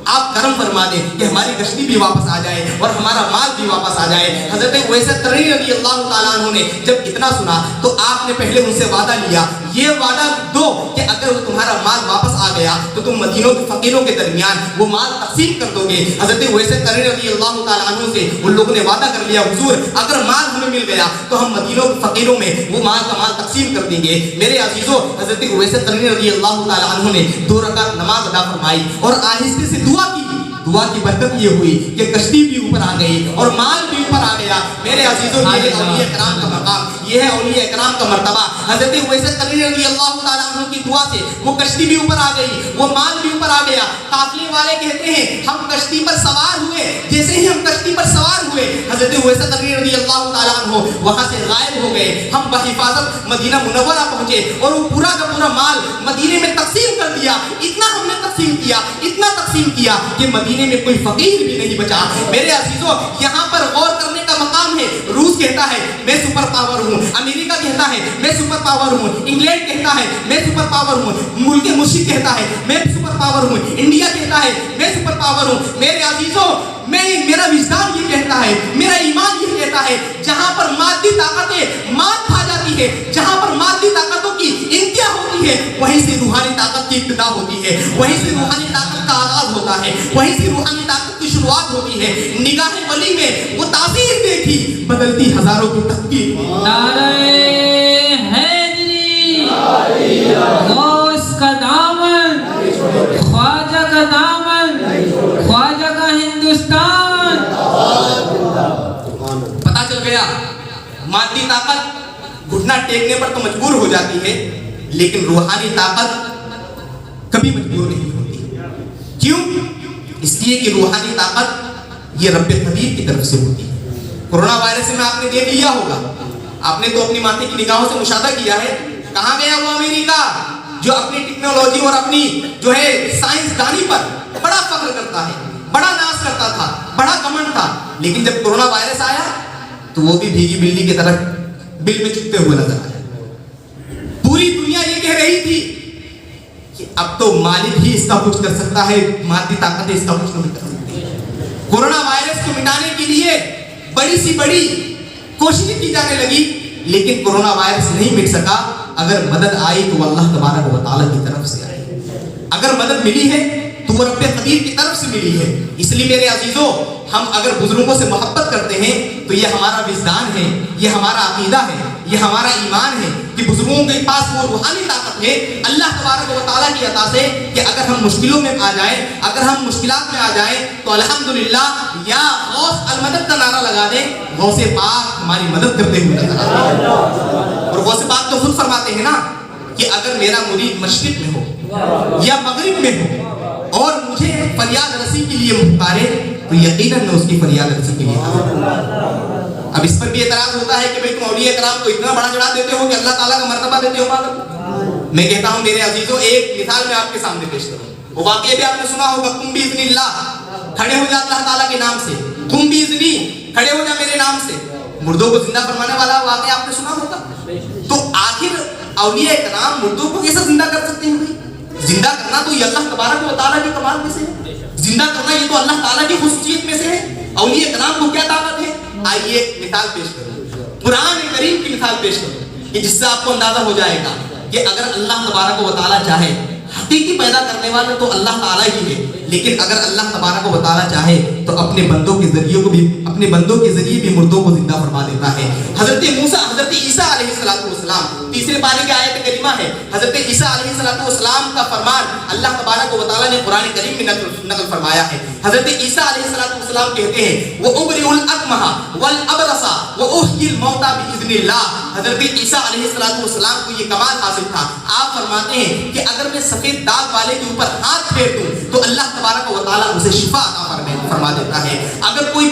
آپ کرم فرما دیں کہ ہماری کشتی بھی واپس آ جائے اور ہمارا مال بھی واپس آ جائے. حضرت اویس قرنی رضی اللہ تعالیٰ عنہ نے جب اتنا سنا تو آپ نے پہلے ان سے وعدہ لیا, یہ وعدہ دو کہ اگر تمہارا مال واپس آ گیا تو تم مدینوں کے فقیروں کے درمیان وہ مال تقسیم کر دو گے. حضرت اویس قرنی رضی اللہ تعالیٰ عنہ سے ان لوگوں نے وعدہ کر لیا حضور اگر مال ہمیں مل گیا تو ہم مدینوں کے فقیروں میں وہ مال کا مال تقسیم کر دیں گے. میرے عزیزوں, حضرت اویس قرنی رضی اللہ تعالیٰ عنہ نے 2 رکعت نماز ادا فرمائی اور آہستہ سے دعا کی برکت یہ ہوئی کہ کشتی بھی اوپر آ گئی اور مال بھی اوپر آ گیا. میرے عزیزوں, یہ ہے اولیاء کرام کا مقام, یہ ہے اولیاء کرام کا مرتبہ. حضرت اویس قرنی رضی اللہ تعالیٰ عنہ کی دعا سے وہ کشتی بھی اوپر آ گئی, وہ مال بھی اوپر آ گیا. قافلے والے کہتے ہیں ہم کشتی پر سوار ہوئے, جیسے ہی ہم کشتی پر سوار ہوئے حضرت اویس قرنی رضی اللہ تعالیٰ عنہ وہاں سے غائب ہو گئے. ہم بحفاظت مدینہ منورہ پہنچے اور وہ پورا کا پورا مال مدینے میں تقسیم کر دیا. اتنا ہم نے تقسیم کیا کہ مدینے میں کوئی فقیر بھی نہیں بچا. میرے عزیزوں, یہاں پر غور کرنے کا مقام ہے. روس کہتا ہے میں سپر پاور ہوں, امریکہ کہتا ہے میں سپر پاور ہوں, انگلینڈ کہتا ہے میں سپر پاور ہوں, ملک مشرق کہتا ہے میں سپر پاور ہوں, انڈیا کہتا ہے میں سپر پاور ہوں. میرے عزیزوں, میرا وجدان یہ کہتا ہے, میرا ایمان یہ کہتا ہے, جہاں پر مادی طاقتیں مات کھا جاتی ہے, جہاں پر مادی طاقتوں کی انتہا ہوتی ہے, وہیں سے روحانی طاقت کی ابتدا ہوتی ہے, وہیں سے روحانی طاقت کا آغاز ہوتا ہے, وہیں سے روحانی طاقت کی شروعات ہوتی ہے. نگاہ ولی میں وہ تاثیر دیکھی بدلتی ہزاروں کی تقدیر. نعرہ حیدری, غوث کا دامن, خواجہ کا دامن, خواجہ کا ہندوستان. پتا چل گیا مادی طاقت گھٹنا ٹیکنے پر تو مجبور ہو جاتی ہے, لیکن روحانی طاقت کبھی مجبور نہیں ہوتی. کیوں؟ اس لیے کہ روحانی طاقت یہ رب قدیر کی طرف سے ہوتی ہے. کورونا وائرس میں آپ نے دیکھ لیا ہوگا, آپ نے تو اپنی ماتھے کی نگاہوں سے مشاہدہ کیا ہے, کہاں گیا وہ امریکہ جو اپنی ٹیکنالوجی اور اپنی جو ہے سائنس دانی پر بڑا فخر کرتا ہے, بڑا ناز کرتا تھا, بڑا کمنڈ تھا, لیکن جب کورونا وائرس آیا تو وہ بھی بھیگی بلی کی طرح بل میں چپتے ہوئے نظر آیا. پوری دنیا یہ کہہ رہی تھی کہ اب تو مالک ہی اس کا کچھ کر سکتا ہے, مادی طاقتیں اس کا کچھ نہیں کر سکتی. کورونا وائرس کو مٹانے کے لیے بڑی سی بڑی کوششیں کی جانے لگی, لیکن کورونا وائرس نہیں مٹ سکا. اگر مدد آئی تو اللہ تبارک و تعالیٰ کی طرف سے آئی, اگر مدد ملی ہے تو وہ رب قدیر کی طرف سے ملی ہے. اس لیے میرے عزیزوں, ہم اگر بزرگوں سے محبت کرتے ہیں تو یہ ہمارا وجدان ہے, یہ ہمارا عقیدہ ہے, یہ ہمارا ایمان ہے کہ بزرگوں کے پاس وہ روحانی طاقت ہے اللہ تبارک و تعالیٰ کی عطا سے کہ اگر ہم مشکلوں میں آ جائیں, اگر ہم مشکلات میں آ جائیں تو الحمدللہ یا غوث المدد کا نعرہ لگا دیں, غوث پاک ہماری مدد کرتے ہوئے نظر آتے ہیں. اور غوث پاک تو خود فرماتے ہیں نا کہ اگر میرا مرید مشرق میں ہو یا مغرب میں ہو اور مجھے فریاد رسی کے لیے پکارے تو یقیناً میں اس کی فریاد رسی کے لیے آؤں. اب اس پر بھی اعتراض ہوتا ہے کہ بھئی تم اولیاء کرام کو اتنا بڑا چڑھا دیتے ہو کہ اللہ تعالیٰ کا مرتبہ دیتے ہو. میں کہتا ہوں میرے عزیزوں, ایک مثال میں آپ کے سامنے پیش کروں. وہ واقعہ بھی آپ نے سنا ہوگا, قم بِإِذْنِ اللَّهِ, کھڑے ہو جا اللہ تعالیٰ کے نام سے, قم بِإِذْنِ, کھڑے ہو جا میرے نام سے. मुर्दों को जिंदा फरमाने वाला वाकया आपने सुना होगा। तो आखिर औलिया इकराम मुर्दों को कैसे जिंदा कर सकते हैं भाई? जिंदा करना तो ये अल्लाह तबारक व तआला के कमाल में से है। जिंदा करना ये तो अल्लाह ताला की खुसूसियत में से है। औलिया इकराम को क्या ताकत है? आइए एक मिसाल पेश करूं, कुरान करीम की मिसाल पेश करूं कि जिससे आपको अंदाजा हो जाएगा कि अगर अल्लाह तबारक व तआला चाहे, हकीकी पैदा करने वाला तो अल्लाह ताला ही है, लेकिन अगर अल्लाह तबारक व तआला चाहे तो अपने बंदों के जरिए भी मुर्दों को जिंदा फरमा देता है। हजरत ईसा अलैहिस्सलाम तीसरे पारे की आयत करीमा है। हजरत ईसा अलैहिस्सलाम का फरमान अल्लाह तबारक व तआला ने कुरान करीम में नकल फरमाया है। हजरत ईसा अलैहिस्सलाम कहते हैं वो उबरिउल अकमहा वल अबरसा व उहयिल मौता बिइज़्निल्लाह। हजरत ईसा अलैहिस्सलाम को ये कमाल हासिल था। आप फरमाते हैं कि अगर मैं सफेद दाग वाले के ऊपर हाथ फेर दूं तो अल्लाह तबारक व तआला उसे शिफा अता फरमा देता है। अगर कोई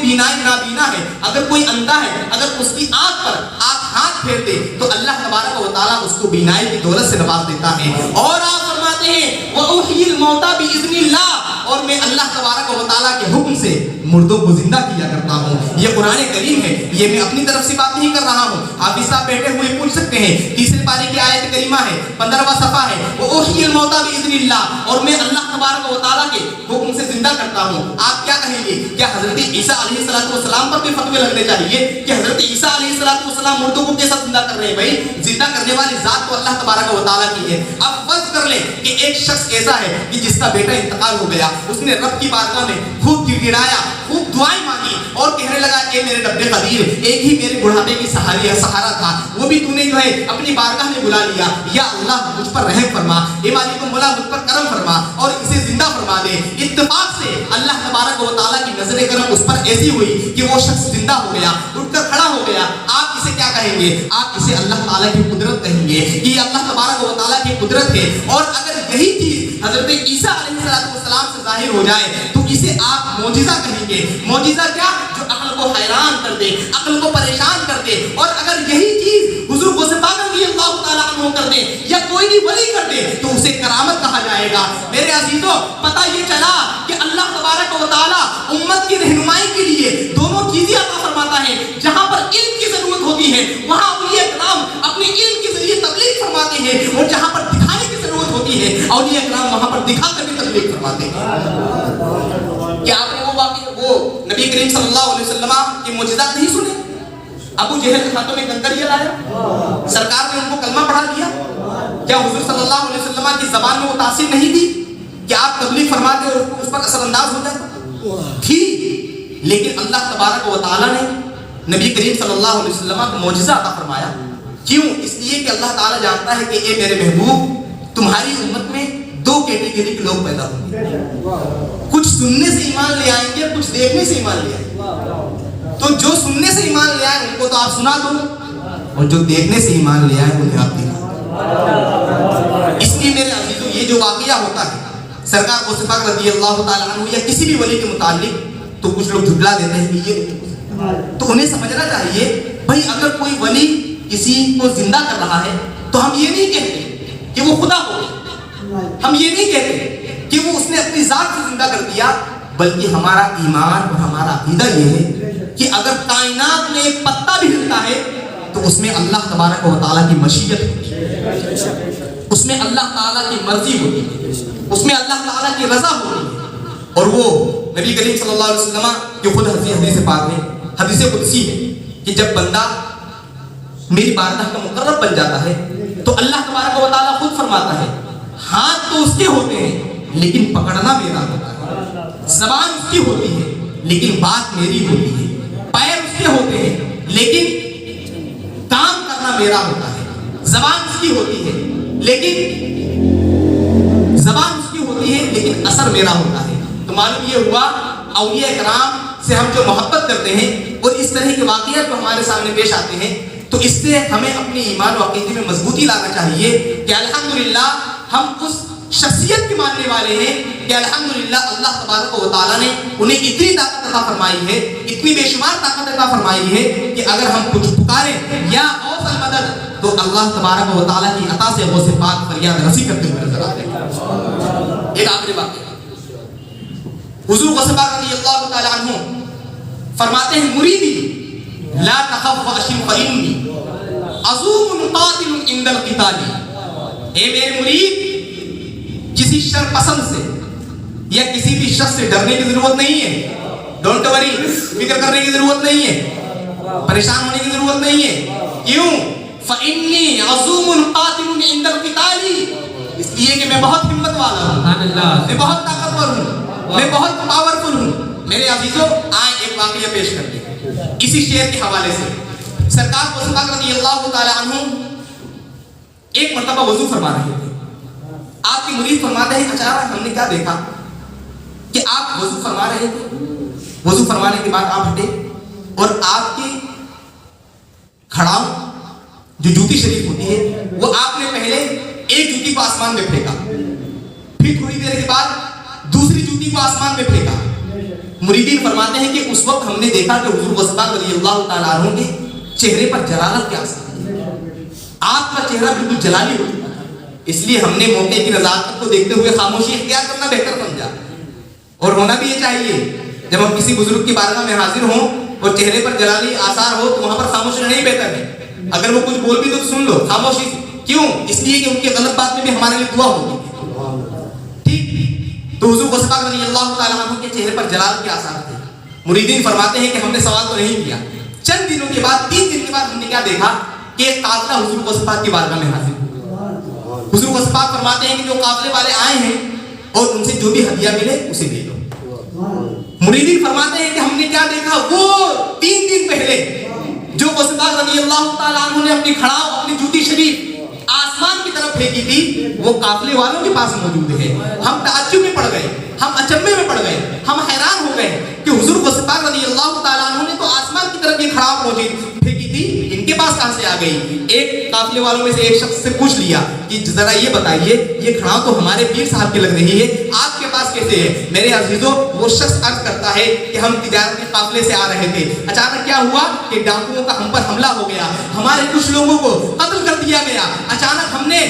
नाबीना है, अगर कोई अंधा है, अगर उसकी आंख पर आप हाथ फेर दे तो अल्लाह तबारक व तआला उसको बीनाई की दौलत से नवाज देता है। और आप फरमाते हैं व उहयिल मौता बिइज़्निल्लाह, और मैं अल्लाह तबारक व तआला के हुक्म से मुर्दों को जिंदा किया करता हूँ। ये कुरान करीम है, ये मैं अपनी तरफ से बात नहीं कर रहा हूँ। हाफिज साहब बैठे हुए पूछ सकते हैं, तीसरे पारे की आयत करीमा है, 15वां सफा है, वो उहयिल मौता बिइज़्निल्लाह, और मैं अल्लाह तबारक व तआला के हुक्म से जिंदा करता हूँ। आप क्या कहेंगे? क्या हजरत ईसा अलैहिस्सलाम पर भी फतवे लगने चाहिए कि हजरत ईसा अलैहिस्सलाम मुर्दों को कैसा जिंदा कर रहे हैं? भाई जिंदा करने वाली जात तो अल्लाह तबारक व तआला की है। अब फर्ज कर ले कि एक शख्स ऐसा है कि जिसका बेटा इंतकाल हो गया, उसने रब की बारगाह में खूब गिड़गिड़ाया, खूब दुआएं मांगी और कहने लगा ए मेरे रब्बे कदीर, एक ही मेरे बुढ़ापे की सहारा था, वो भी तूने जो है अपनी बारगाह में बुला लिया। या अल्लाह मुझ पर रहम फरमा, ए मालिक मौला मुझ पर करम फरमा और इसे जिंदा फरमा दे। इत्तेफाक से अल्लाह तबारक व तआला की नजर करम उस पर ऐसी हुई कि वो शख्स जिंदा हो गया, उठकर खड़ा हो गया। आप इसे क्या कहेंगे? आप इसे अल्लाह ताला की कुदरत कहेंगे कि ये अल्लाह तबारक व तआला की कुदरत है। और अगर यही चीज हजरत ईसा अलैहिस्सलाम से जाहिर हो जाए तो इसे आप मौजिजा कहेंगे। मौजिजा क्या? जो अक्ल को हैरान कर दे, अक्ल को परेशान कर दे। और अगर यही चीज हुजूर गौसपाक रज़ियल्लाहु तआला अन्हु कर दे या कोई भी वली कर दे तो उसे करामत कहा जाएगा। मेरे अजीजों, पता ये चला कि अल्लाह तबारक व तआला उम्मत की रहनुमाई के लिए दोनों चीजें अता फरमाता है। जहां पर इल्म की जरूरत होती है वहां औलिया इकराम अपने इल्म के जरिए तबलीग फरमाते हैं, और जहां पर दिखाने की जरूरत होती है औलिया इकराम वहां पर दिखाकर भी तबलीग फरमाते हैं। क्या आपने वो नबी करीम सल्लल्लाहु अलैहि वसल्लम के मोजिज़ात नहीं सुने? अबू जहल के हाथों में कंकरिया लाया, सरकार ने उनको कलमा पढ़ा दिया। क्या हुजूर सल्लल्लाहु अलैहि वसल्लम की ज़बान में वो तासीर नहीं थी कि आप तबलीग फरमाते और उस पर असरअंदाज हो जाता? थी, लेकिन अल्लाह तबारक व तआला ने नबी करीम सल्लल्लाहु अलैहि वसल्लम को मोजिज़ा अता फरमाया। क्यों? इसलिए कि अल्लाह ताला जानता है कि ए मेरे महबूब, तुम्हारी उम्मत में दो कैटेगरी के लोग पैदा होंगे, कुछ सुनने से ईमान ले आएंगे, कुछ देखने से ईमान ले आएंगे। तो जो सुनने से ईमान ले आए उनको तो आप सुना दो, और जो देखने से ईमान ले आए उन्हें आप दिखा। इसलिए मेरे अजीजों, ये जो वाकया होता है सरकार गौसपाक रज़ियल्लाहु तआला अन्हु या किसी भी वली के मुताल्लिक, तो कुछ लोग झुठला देते हैं कि ये, तो उन्हें समझना चाहिए भाई अगर कोई वली किसी को जिंदा कर रहा है तो हम ये नहीं कहते कि वो खुदा हो, हम ये नहीं कहते कि वो उसने अपनी जात से जिंदा कर दिया, बल्कि हमारा ईमान और हमारा अकीदा ये है कि अगर कायनात में एक पत्ता भी हिलता है तो उसमें अल्लाह तबारक व तआला की मशीयत होती है, उसमें अल्लाह ताला की मर्जी होती है, उसमें अल्लाह ताला की रजा होती है। और वो नबी करीम सल्लल्लाहु अलैहि वसल्लम की खुद हदीस पाक में हदीस कुदसी है कि जब बंदा मेरी बारगाह का मुकर्रब बन जाता है तो अल्लाह तबारक व तआला खुद फरमाता है, हाथ तो उसके होते हैं लेकिन पकड़ना मेरा होता है, ज़बान उसकी होती है लेकिन बात मेरी होती है, पैर उसके होते हैं लेकिन काम करना मेरा होता है, ज़बान उसकी होती है लेकिन असर मेरा होता है। तो मालूम ये हुआ औलिया इकराम से हम जो मोहब्बत करते हैं और इस तरह के वाक़यात जो हमारे सामने पेश आते हैं, तो इससे हमें अपने ईमान और अक़ीदे में मजबूती लाना चाहिए कि अल्हम्दुलिल्लाह हम उस शख्सियत के मानने वाले हैं कि अल्हम्दुलिल्लाह अल्लाह तबारक व तआला ने उन्हें इतनी ताकत अता फरमाई है, इतनी बेशुमार ताकत अता फरमाई है कि अगर हम कुछ पुकारें या गौसल मदद तो अल्लाह तबारक व तआला की अता से गौसे पाक फरियाद रसी करते हुए नजर आते हैं। एक आखिरी बात, हुजूर गौसे पाक रज़ियल्लाहु तआला अन्हु फरमाते हैं, मुरीदी لا تخف واشم فإنی عظوم قاتل عند القتال. اے میرے مرید، کسی شر پسند سے یا کسی بھی شخص سے ڈرنے کی ضرورت نہیں ہے. ڈونٹ وری، فکر کرنے کی ضرورت نہیں ہے، پریشان ہونے کی ضرورت نہیں ہے. کیوں؟ فإنی عظوم قاتل عند القتال، اس لیے کہ میں بہت ہمت والا ہوں، میں بہت طاقتور ہوں، میں بہت پاورفل ہوں. میرے عزیزوں، آئیں ایک واقعہ پیش کرتے ہیں اسی شعر کے حوالے سے. سرکار غوث پاک رضی اللہ تعالی عنہ ایک مرتبہ وضو فرما رہے تھے. آپ کے مرید فرماتے ہیں اچانک ہم نے کیا دیکھا کہ آپ وضو فرما رہے تھے. وضو فرمانے کے بعد آپ ہٹے اور آپ کے کھڑاؤ جو جوتی شریف ہوتی ہے وہ آپ نے پہلے ایک جوتی کو آسمان میں پھینکا، پھر تھوڑی دیر کے بعد دوسری جوتی کو آسمان میں پھینکا. مریدین فرماتے ہیں کہ اس وقت ہم نے دیکھا کہ حضور غوث پاک رضی اللہ تعالیٰ عنہ کے چہرے پر جلالت کے آثار تھے. آپ کا چہرہ بالکل جلالی ہو چکا تھا. اس لیے ہم نے موقع کی نزاکت کو دیکھتے ہوئے خاموشی اختیار کرنا بہتر سمجھا. اور ہونا بھی یہ چاہیے، جب ہم کسی بزرگ کی بارگاہ میں حاضر ہوں اور چہرے پر جلالی آثار ہو تو وہاں پر خاموش رہنا ہی بہتر ہے. اگر وہ کچھ بول بھی تو سن لو خاموشی سے. کیوں؟ اس لیے کہ ان کی غلط بات میں بھی ہمارے لیے دعا ہوگی. ٹھیک؟ تو حضور غوث پاک رضی اللہ تعالیٰ عنہ کے چہرے پر جلال کے آثار تھے. مریدین فرماتے ہیں کہ ہم نے سوال تو نہیں کیا. چند دنوں کے بعد، 3 دن کے بعد ہم نے کیا دیکھا کہ ایک قافلہ حضور غوث پاک کی بارگاہ میں حاضر ہوا. حضور غوث پاک فرماتے ہیں کہ جو قافلے والے آئے ہیں اور ان سے جو بھی ہدیہ ملے اسے دے دو. مریدین فرماتے ہیں کہ ہم نے کیا دیکھا، وہ 3 دن پہلے جو غوث پاک رضی اللہ تعالیٰ عنہ نے اپنی کھڑاؤ، اپنی جوتی شریف آسمان کی طرف پھینکی تھی وہ قافلے والوں کے پاس موجود ہے. ہم تعجب میں پڑ گئے، ہم اچنبے میں پڑ گئے، ہم حیران ہو گئے کہ حضور غوث پاک رضی اللہ تعالیٰ عنہ نے تو آسمان کی طرف یہ کھڑاؤ موجود پھینکی تھی، ان کے پاس کہاں سے آ گئی؟ ایک قافلے والوں میں سے ایک شخص سے پوچھ لیا کہ ذرا یہ بتائیے یہ کھڑاؤ تو ہمارے پیر صاحب کی لگ رہی ہے، آپ کے پاس کیسے ہے؟ میرے عزیزوں، وہ شخص عرض کرتا ہے کہ ہم تجارت کے قافلے سے آ رہے تھے، اچانک کیا ہوا کہ ڈاکوؤں کا ہم پر حملہ ہو گیا، ہمارے کچھ لوگوں کو قتل کر دیا گیا. اچانک ہم نے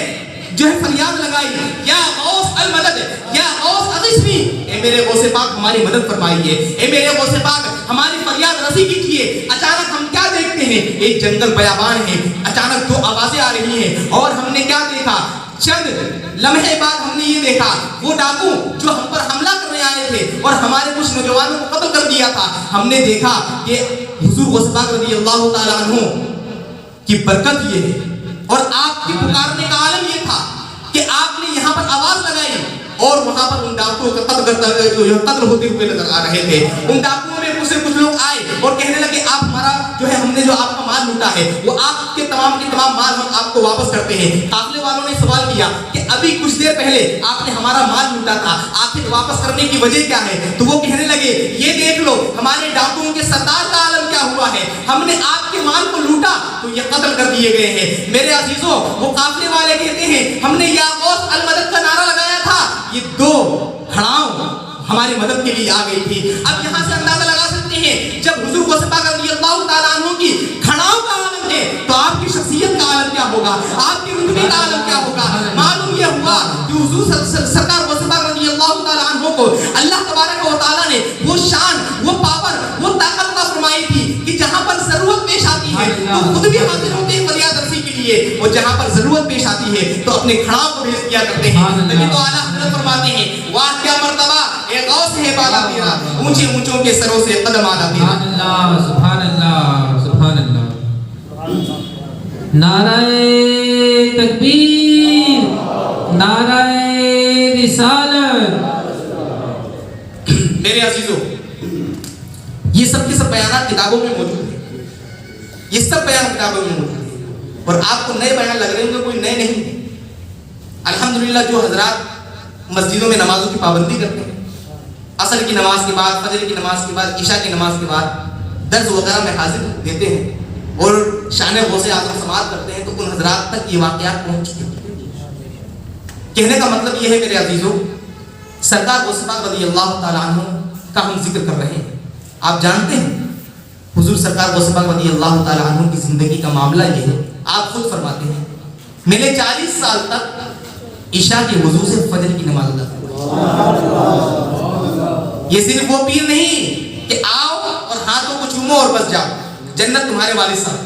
جو ہے فریاد لگائی، یا غوث المدد، یا غوث اغثنی، اے میرے غوث پاک ہماری مدد فرمائیے، اے میرے غوث پاک ہماری فریاد رسی کیجیے. اچانک ہم کیا دیکھتے ہیں؟ ایک جنگل بیابان ہے، اچانک 2 آوازیں آ رہی ہیں اور ہم نے کیا دیکھا؟ چند لمحے بعد ہم نے یہ دیکھا وہ ڈاکو جو ہم پر حملہ کرنے آئے تھے اور ہمارے کچھ نوجوانوں کو قتل کر دیا تھا، ہم نے دیکھا کہ حضور غوث پاک رضی اللہ تعالیٰ عنہ کی برکت یہ ہے اور آپ کی پکارنے کا عالم یہ تھا کہ آپ نے یہاں پر آواز لگائی اور وہاں پر ان ڈاکوؤں کا قتل ہوتے ہوئے نظر آ رہے تھے. ان ڈاکوؤں میں کچھ لوگ آئے اور کہنے لگے آپ ہمارا جو ہے ہم نے جو آپ کا مال لوٹا ہے وہ آپ کے تمام مال ہم آپ کو واپس کرتے ہیں. قافلے والوں نے سوال کیا کہ ابھی کچھ دیر پہلے آپ نے ہمارا مال لوٹا تھا، آخر واپس کرنے کی وجہ کیا ہے؟ تو وہ کہنے لگے یہ دیکھ لو ہمارے ڈاکوؤں کے سردار کا عالم کیا ہوا ہے، ہم نے آپ کے مال کو لوٹا تو یہ قتل کر دیے گئے ہیں. میرے عزیزوں، وہ قافلے والے کہتے ہیں ہم نے یا غوث المدد کا نعرہ لگایا تھا، یہ 2 کھڑاؤ ہماری مدد کے لیے آ گئی تھی. اب یہاں سے اندازہ لگا سکتے ہیں جب حضور غوث پاک رضی اللہ تعالیٰ عنہ کی کھڑاؤ کا عالم ہے تو آپ کی شخصیت کا عالم کیا ہوگا، آپ کی رتبے کا عالم کیا ہوگا. معلوم یہ ہوا کہ حضور سرکار غوث پاک رضی اللہ تعالیٰ عنہ کو اللہ تبارک و تعالیٰ نے وہ شان، وہ پاور، وہ طاقت عطا فرمائی تھی کہ جہاں پر ضرورت پیش آتی ہے تو خود بھی حاضر ہوتے ہیں فریاد رسی کے لیے، اور جہاں پر ضرورت پیش آتی ہے تو اپنے کھڑاؤ کو بھیج دیا کرتے ہیں. تبھی تو اعلیٰ حضرت فرماتے ہیں واہ کیا مرتبہ اے غوث ہے بالا تیرا، اونچے اونچوں کے سروں سے قدم آنا تیرا. سبحان اللہ، سبحان اللہ. نعرہ تکبیر، نعرہ رسالت. میرے عزیزوں، یہ سب کے سب بیانات کتابوں میں موجود ہیں، یہ سب بیان کتابوں میں موجود ہیں اور آپ کو نئے بیان لگ رہے ہوں گے، کوئی نئے نہیں ہیں. الحمدللہ جو حضرات مسجدوں میں نمازوں کی پابندی کرتے ہیں، عصر کی نماز کے بعد، فجر کی نماز کے بعد، عشاء کی نماز کے بعد درس وغیرہ میں حاضر دیتے ہیں اور شان غوث اعظم سماعت کرتے ہیں، تو ان حضرات تک یہ واقعات پہنچ چکے ہیں. کہنے کا مطلب یہ ہے میرے عزیزوں، سرکار غوث پاک رضی اللہ تعالیٰ عنہ کا ہم ذکر کر رہے ہیں. آپ جانتے ہیں حضور سرکار غوث پاک رضی اللہ تعالیٰ عنہ کی زندگی کا معاملہ یہ ہے، آپ خود فرماتے ہیں میں نے 40 سال تک عشاء کے وضو سے فجر کی نماز ادا کی. یہ صرف وہ پیر نہیں کہ آؤ اور ہاتھوں کو چومو اور بس جاؤ، जन्नत तुम्हारे वालिद साहब।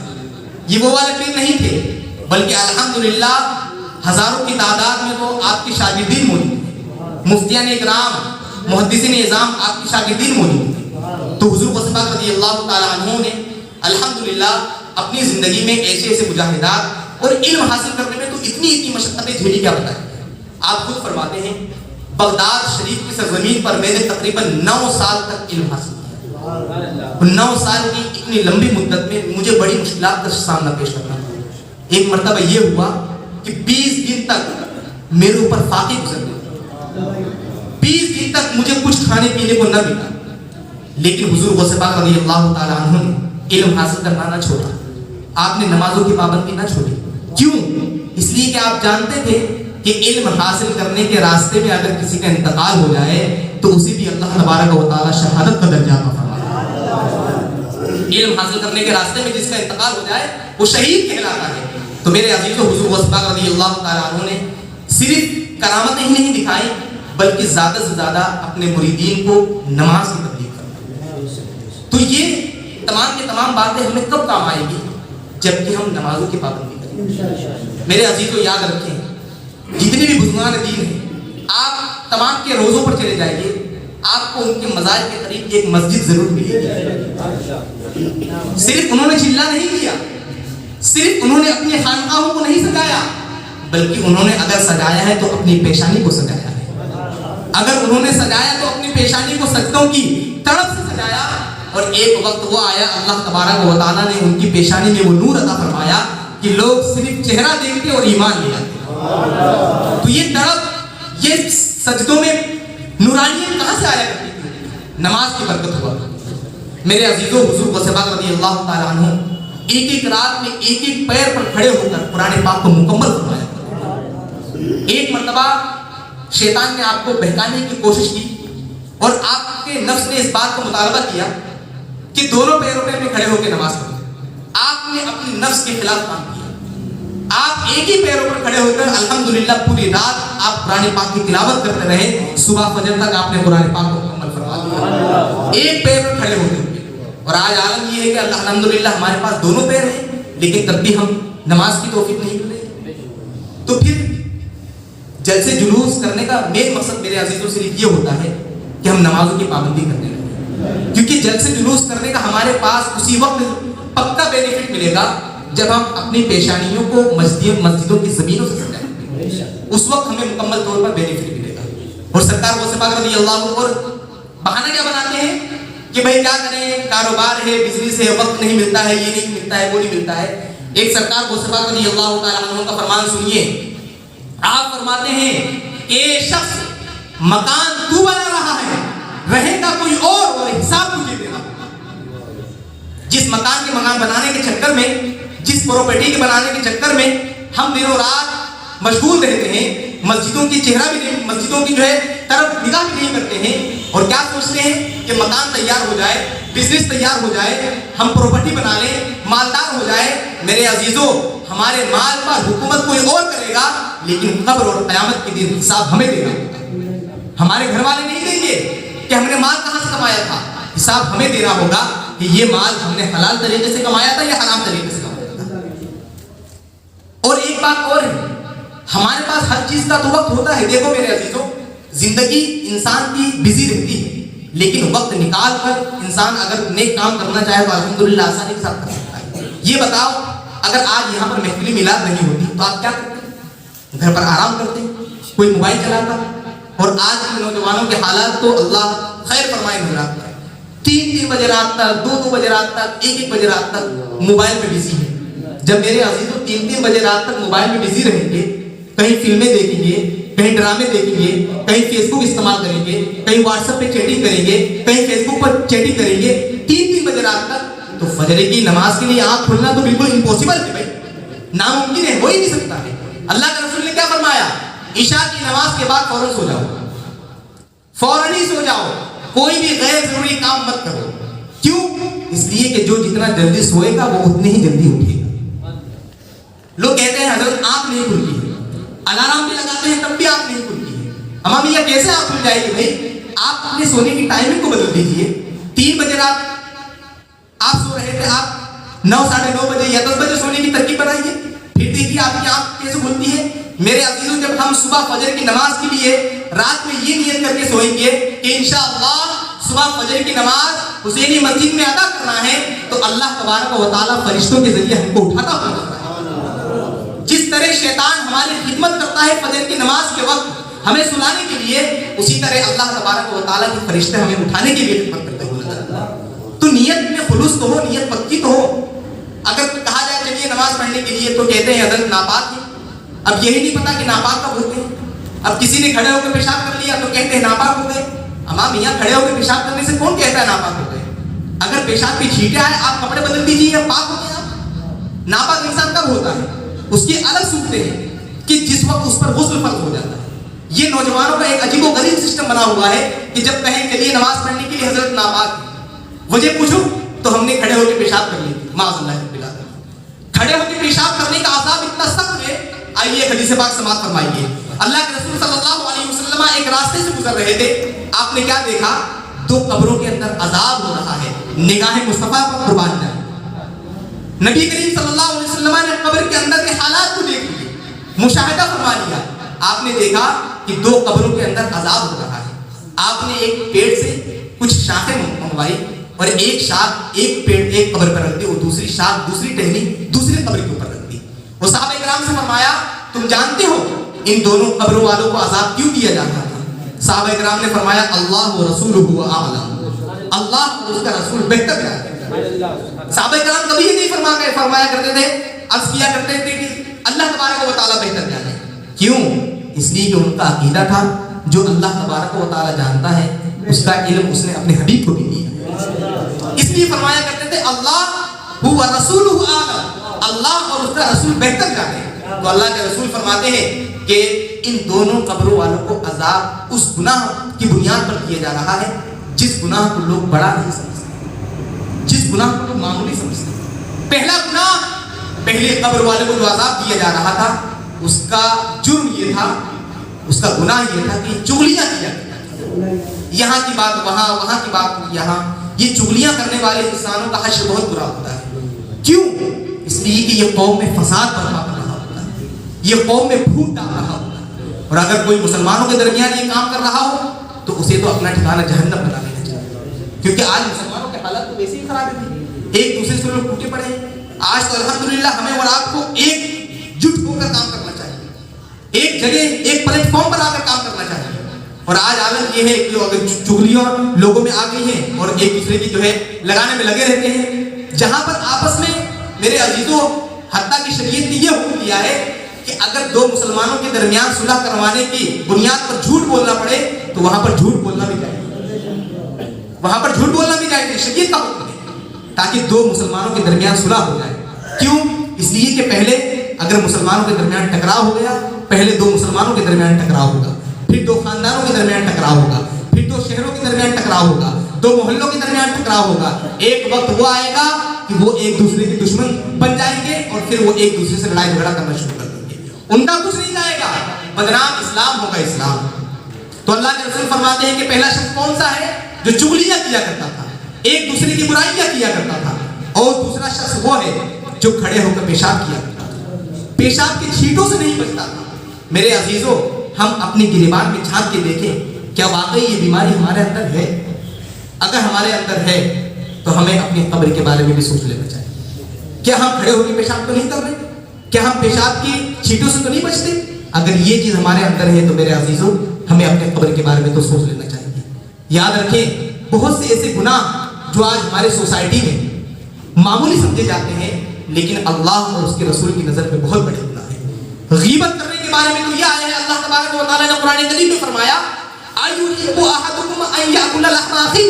ये वो वाले पीर नहीं थे, बल्कि अल्हम्दुलिल्लाह हजारों की तादाद में वो आपकी शागिर्दीन मौजूद थे, मुफ्तियान इकराम, मुहद्दिसीन इज़ाम आपकी शागिर्दीन मौजूद थे। तो हुजूर गौस पाक रज़ियल्लाहु ताला अन्हु ने अल्हम्दुलिल्लाह अपनी ज़िंदगी में ऐसे ऐसे मुजाहिदात और इल्म हासिल करने में तो इतनी मशक्क़तें झेली, क्या बताएं। आप खुद फरमाते हैं बगदाद शरीफ की सरजमीन पर मैंने तकरीबन 9 साल तक इल्म हासिल किया। 9 साल की इतनी लंबी मुद्दत में मुझे बड़ी मुश्किलात का सामना पेश करना पड़ा। एक मरतबा ये हुआ कि 20 दिन तक मेरे ऊपर फाके गुजर गए, 20 दिन तक मुझे कुछ खाने पीने को न मिला, लेकिन हुजूर गौस पाक रज़ियल्लाहु ताला अन्हु ने इल्म हासिल करना ना छोड़ा, आपने नमाजों की पाबंदी ना छोड़ी। क्यों? इसलिए कि आप जानते थे कि इल्म हासिल करने के रास्ते में अगर किसी का इंतकाल हो जाए तो उसे भी अल्लाह तबारक व तआला शहादत का दर्जा अता फरमाता है। इल्म हासिल करने के रास्ते में जिसका इंतकाल हो जाए वो शहीद कहलाता है। तो मेरे अजीजों, हुजूर गौस पाक रज़ियल्लाहु ताला अन्हु ने सिर्फ करामतें ही नहीं दिखाई, बल्कि ज्यादा से ज्यादा अपने मुरीदीन को नमाज की तबलीग कर। तो ये तमाम की तमाम बातें हमें कब काम आएगी? जबकि हम नमाजों की पाबंदी करें। मेरे अजीजों, याद रखें, जितने भी बुजुर्गान दीन हैं, आप तमाम के रोज़ों पर चले जाइए, आपको उनके मज़ार के करीब एक मस्जिद जरूर मिलेगी। सिर्फ उन्होंने चिल्ला नहीं किया, सिर्फ उन्होंने अपनी खानकाहों को नहीं सजाया, बल्कि उन्होंने अगर सजाया है तो अपनी पेशानी को सजाया है। अगर उन्होंने सजाया तो अपनी पेशानी को सजदों की तड़प से सजाया। और एक वक्त वो आया, अल्लाह तबारक व तआला ने उनकी पेशानी में वो नूर अता फरमाया कि लोग सिर्फ चेहरा देखते और ईमान ले आते। तो ये तड़प, ये सजदों में नूरानियत कहाँ से आया करती थी? नमाज की बरकत हुआ। मेरे अजीजों, हुजूर गौस पाक रज़ियल्लाहु ताला अन्हु एक एक रात में एक एक पैर पर खड़े होकर कुरान पाक को मुकम्मल फरमाया। एक मर्तबा शैतान ने आपको बहकाने की कोशिश की और आपके नफ्स ने इस बात का मुतालबा किया कि दोनों पैरों पे खड़े होकर नमाज पढ़ो। आपने अपनी नफ्स के खिलाफ काम किया। आप एक ही पैरों पर खड़े होकर अल्हम्दुलिल्लाह पूरी रात आप कुरान पाक की तिलावत करते रहे, सुबह फजर तक आपने कुरान पाक को मुकम्मल फरमा दिया, एक पैर पर खड़े होकर। और आज आलम ये है कि अल्हम्दुलिल्लाह हमारे पास दोनों पैर हैं, लेकिन तब भी हम नमाज की तौफीक नहीं मिल रही। तो फिर जलसे जुलूस करने का मेन मकसद मेरे अजीजों सिर्फ ये होता है कि हम नमाजों की पाबंदी करने लगे, क्योंकि जलसे जुलूस करने का हमारे पास उसी वक्त पक्का बेनिफिट मिलेगा जब हम अपनी पेशानियों को मस्जिदों की जमीनों से सजाएंगे, उस वक्त हमें मुकम्मल तौर पर बेनिफिट मिलेगा। और सरकार गौस पाक रज़ियल्लाहु अन्हु और बहाना क्या बनाते हैं कि भाई क्या करें, कारोबार है, बिजनेस है, वक्त नहीं मिलता है, ये नहीं मिलता है, वो नहीं मिलता है। एक सरकार गौस पाक रज़ियल्लाहु ताला अन्हु का फरमान सुनिए। आप फरमाते हैं कि शख्स मकान तू बना रहा है, रहेगा कोई और हिसाब तुझे देना। जिस मकान के मकान बनाने के चक्कर में, जिस प्रॉपर्टी के बनाने के चक्कर में हम दिनों रात मशगूल रहते हैं, मस्जिदों की चेहरा भी नहीं, मस्जिदों की जो है तरफ निगाह भी नहीं करते हैं, और क्या सोचते हैं कि मकान तैयार हो जाए, बिजनेस तैयार हो जाए, हम प्रॉपर्टी बना लें, मालदार हो जाए। मेरे अजीजों, हमारे माल पर हुकूमत कोई और करेगा, लेकिन कब्र और क़यामत के दिन हिसाब हमें देना होगा। हमारे घर वाले नहीं देंगे कि हमने माल कहाँ से कमाया था, हिसाब हमें देना होगा कि ये माल हमने हलाल तरीके से कमाया था या हराम तरीके से कमाया था। और एक बात और है, हमारे पास हर चीज का तो वक्त होता है। देखो मेरे अजीजों, जिंदगी इंसान की बिजी रहती है, लेकिन वक्त निकाल कर इंसान अगर नेक काम करना चाहे तो अल्हम्दुलिल्लाह आसानी के साथ कर सकता है। ये बताओ, अगर आज यहाँ पर महफिल मिलाद नहीं होती तो आप क्या करते? घर पर आराम करते, कोई मोबाइल चलाता। और आज के नौजवानों के हालात तो अल्लाह खैर फरमाए मिलाद पर 3-3 बजे रात तक, 2-2 बजे रात तक, 1-1 बजे रात तक मोबाइल में बिजी है। जब मेरे अजीजों 3-3 बजे रात तक मोबाइल में बिजी रहेंगे, कहीं फिल्में देखेंगे, कहीं ड्रामे देखेंगे, कहीं फेसबुक इस्तेमाल करेंगे, कहीं व्हाट्सएप पे चैटिंग करेंगे, कहीं फेसबुक पर चैटिंग करेंगे 3-3 बजे रात तक, तो फजर की नमाज के लिए आंख खुलना तो बिल्कुल इम्पॉसिबल है भाई, नामुमकिन है, हो ही नहीं सकता है। अल्लाह के रसूल ने क्या फरमाया? ईशा की नमाज के बाद फौरन सो जाओ, फौरन ही सो जाओ, कोई भी गैर जरूरी काम मत करो। क्यों? इसलिए कि जो जितना जल्दी सोएगा वो उतनी ही जल्दी उठेगा। लोग कहते हैं हजरत आंख नहीं खुलती है, अलार्म भी लगाते हैं तब भी आंख नहीं खुलती है। अम्मा मियां कैसे आंख खुल जाएगी भाई? आप अपने सोने की टाइमिंग को बदल दीजिए। 3 बजे रात आप सो रहे थे, आप 9 साढ़े 9 बजे या 10 बजे सोने की तरकीब बनाइए, फिर देखिए आपकी आंख कैसे खुलती है। मेरे अजीजों, जब हम सुबह फजर की नमाज के लिए रात में ये नियत करके सोएंगे कि इंशाअल्लाह सुबह फजर की नमाज हुसैनी मस्जिद में अदा करना है, तो अल्लाह तबारक व तआला फरिश्तों के जरिए हमको उठाता हुआ, जिस तरह शैतान हमारी खिदमत करता है फजर की नमाज के वक्त हमें सुलाने के लिए, उसी तरह अल्लाह तबारक व तआला के फरिश्ते हमें उठाने के लिए खिदमत करते हुए नजर। तो नियत में खुलूस तो हो, नियत पक्की तो हो। अगर कहा जाए चलिए नमाज पढ़ने के लिए, तो कहते हैं हजरत नापाक है। अब यही नहीं पता कि नापाक कब होते हैं। अब किसी ने खड़े होकर पेशाब कर लिया तो कहते हैं नापाक हो गए। अमाम मियां, खड़े होकर पेशाब करने से कौन कहता है नापाक हो गए? अगर पेशाब की छींटे आए, आप कपड़े बदल दीजिए, या पाक हो गए आप। नापाक इंसान कब होता है? उसके अलग सूरतें हैं कि जिस वक्त उस पर गुस्ल फर्ज हो जाता है। ये नौजवानों का एक अजीबोगरीब सिस्टम बना हुआ है कि जब कहें चलिए नमाज पढ़ने के लिए हजरत नापाक है, वजह पूछो तो हमने खड़े होकर पेशाब कर ली, माज़अल्लाह खड़े होकर पेशाब करने का आज़ाब इतना सख्त है। आइए हदीस पाक समाप्त फरमाइए। अल्लाह के रसूल सल्लल्लाहु अलैहि वसल्लम एक रास्ते से गुजर रहे थे, आपने क्या देखा? 2 कब्रों के अंदर अजाब हो रहा है। निगाह मुस्तफा पर कुर्बान जाए, नबी करीम सल्लल्लाहु अलैहि वसल्लम ने कब्र के अंदर के हालात को देख लिए, मुशाहिदा फरमा लिया। आपने देखा कि 2 कब्रों के अंदर अजाब हो रहा है। आपने एक पेड़ से कुछ शाखें मंगवाई और एक शाख एक पेड़ एक कब्र पर रख दी और दूसरी शाख दूसरी टहनी दूसरे कब्र के ऊपर रख दी। वो सहाबा इकराम से फरमाया, तुम जानते हो इन दोनों कब्रों वालों को अजाब क्यों दिया जाता था? सहाबा इकराम ने फरमाया, अल्लाह व रसूलुहु आलम, अल्लाह और उसका रसूल बेहतर जानते हैं। सहाबा इकराम कभी ये नहीं फरमाया करते थे, अर्ज किया करते थे कि अल्लाह तबारक व तआला बेहतर जाने। क्यों? इसलिए कि उनका अकीदा था जो अल्लाह तबारक व तआला जानता है उसका इल्म उसने अपने हबीब को भी दिया। इसलिए फरमाया करते थे अल्लाह हुवा रसूलुहु आलम, अल्लाह और उसका रसूल बेहतर जाने। तो अल्लाह के रसूल फरमाते हैं कि इन दोनों कब्रों वालों को अजाब उस गुनाह की बुनियाद पर किया जा रहा है जिस गुनाह को लोग बड़ा नहीं समझते, जिस गुनाह को लोग मामूली समझते। पहला गुनाह, पहले कब्र वाले को जो अजाब दिया जा रहा था उसका जुर्म ये था, उसका गुनाह ये था कि चुगलियां किया करता, यहाँ की बात वहाँ, वहाँ की बात यहाँ। ये चुगलियां करने वाले इंसानों का हश्र बहुत बुरा होता है। क्यों? इसलिए कि ये कौम में फसाद बर्पा कर रहा होता है, ये कौम में फूट डाल रहा होता है। और अगर कोई मुसलमानों के दरमियान ये काम कर रहा हो तो उसे तो अपना ठिकाना जहन्नम बना लेना चाहिए। क्योंकि आज मुसलमानों के हालात तो वैसे ही खराब है, एक दूसरे से लोग टूटे पड़े हैं। आज तो अल्हम्दुलिल्लाह हमें और आपको एकजुट होकर काम करना चाहिए, एक जगह एक प्लेटफॉर्म पर आकर काम करना चाहिए। और आज हालत ये है कि अगर चुगलियां लोगों में आ गई हैं और एक दूसरे की जो है लगाने में लगे रहते हैं, जहां पर आपस में मेरे अजीजों हत्ता की शरीयत ने यह हुक्म दिया है कि अगर 2 मुसलमानों के दरमियान सुलह करवाने की बुनियाद पर झूठ बोलना पड़े तो वहां पर झूठ बोलना भी चाहिए, वहां पर झूठ बोलना भी चाहिए, शरीयत का हुक्म है, ताकि 2 मुसलमानों के दरमियान सुलह हो जाए। क्यों? इसलिए कि पहले अगर मुसलमानों के दरमियान टकराव हो गया, पहले 2 मुसलमानों के दरमियान टकराव होगा, फिर 2 खानदानों के दरमियान टकराव होगा, फिर 2 शहरों के दरमियान टकराव होगा, 2 मोहल्लों के दरमियान टकराव होगा। एक वक्त वो आएगा कि वो एक दूसरे के दुश्मन बन जाएंगे और फिर वो एक दूसरे से लड़ाई झगड़ा करना शुरू कर देंगे। उनका कुछ नहीं जाएगा, बदनाम इस्लाम होगा इस्लाम। तो अल्लाह के रसूल फरमाते हैं कि पहला शख्स कौन सा है? जो चुगलियां किया करता था, एक दूसरे की बुराइयां किया करता था। और दूसरा शख्स वो है जो खड़े होकर पेशाब किया करता था, पेशाब की छींटों से नहीं बचता था। मेरे अजीजों, हम अपनी गिरबान में झांक के देखें, क्या वाकई ये बीमारी हमारे अंदर है? अगर हमारे अंदर है तो हमें अपनी कब्र के बारे में भी सोच लेना चाहिए। क्या हम खड़े होकर पेशाब तो नहीं कर रहे? क्या हम पेशाब की छींटों से तो नहीं बचते? अगर ये चीज हमारे अंदर है तो मेरे अजीजों, हमें अपने कब्र के बारे में तो सोच लेना चाहिए। याद रखें, बहुत से ऐसे गुनाह जो आज हमारे सोसाइटी में मामूली समझे जाते हैं, लेकिन अल्लाह और उसके रसूल की नजर में बहुत बड़े गुनाह हैं। गीबत करने के बारे में तो यह आया है, अल्लाह तबारक व तआला ने कुरान करीम में फरमाया, अयुहिब्बु अहदुकुम अन याकुला लहमा अखीह,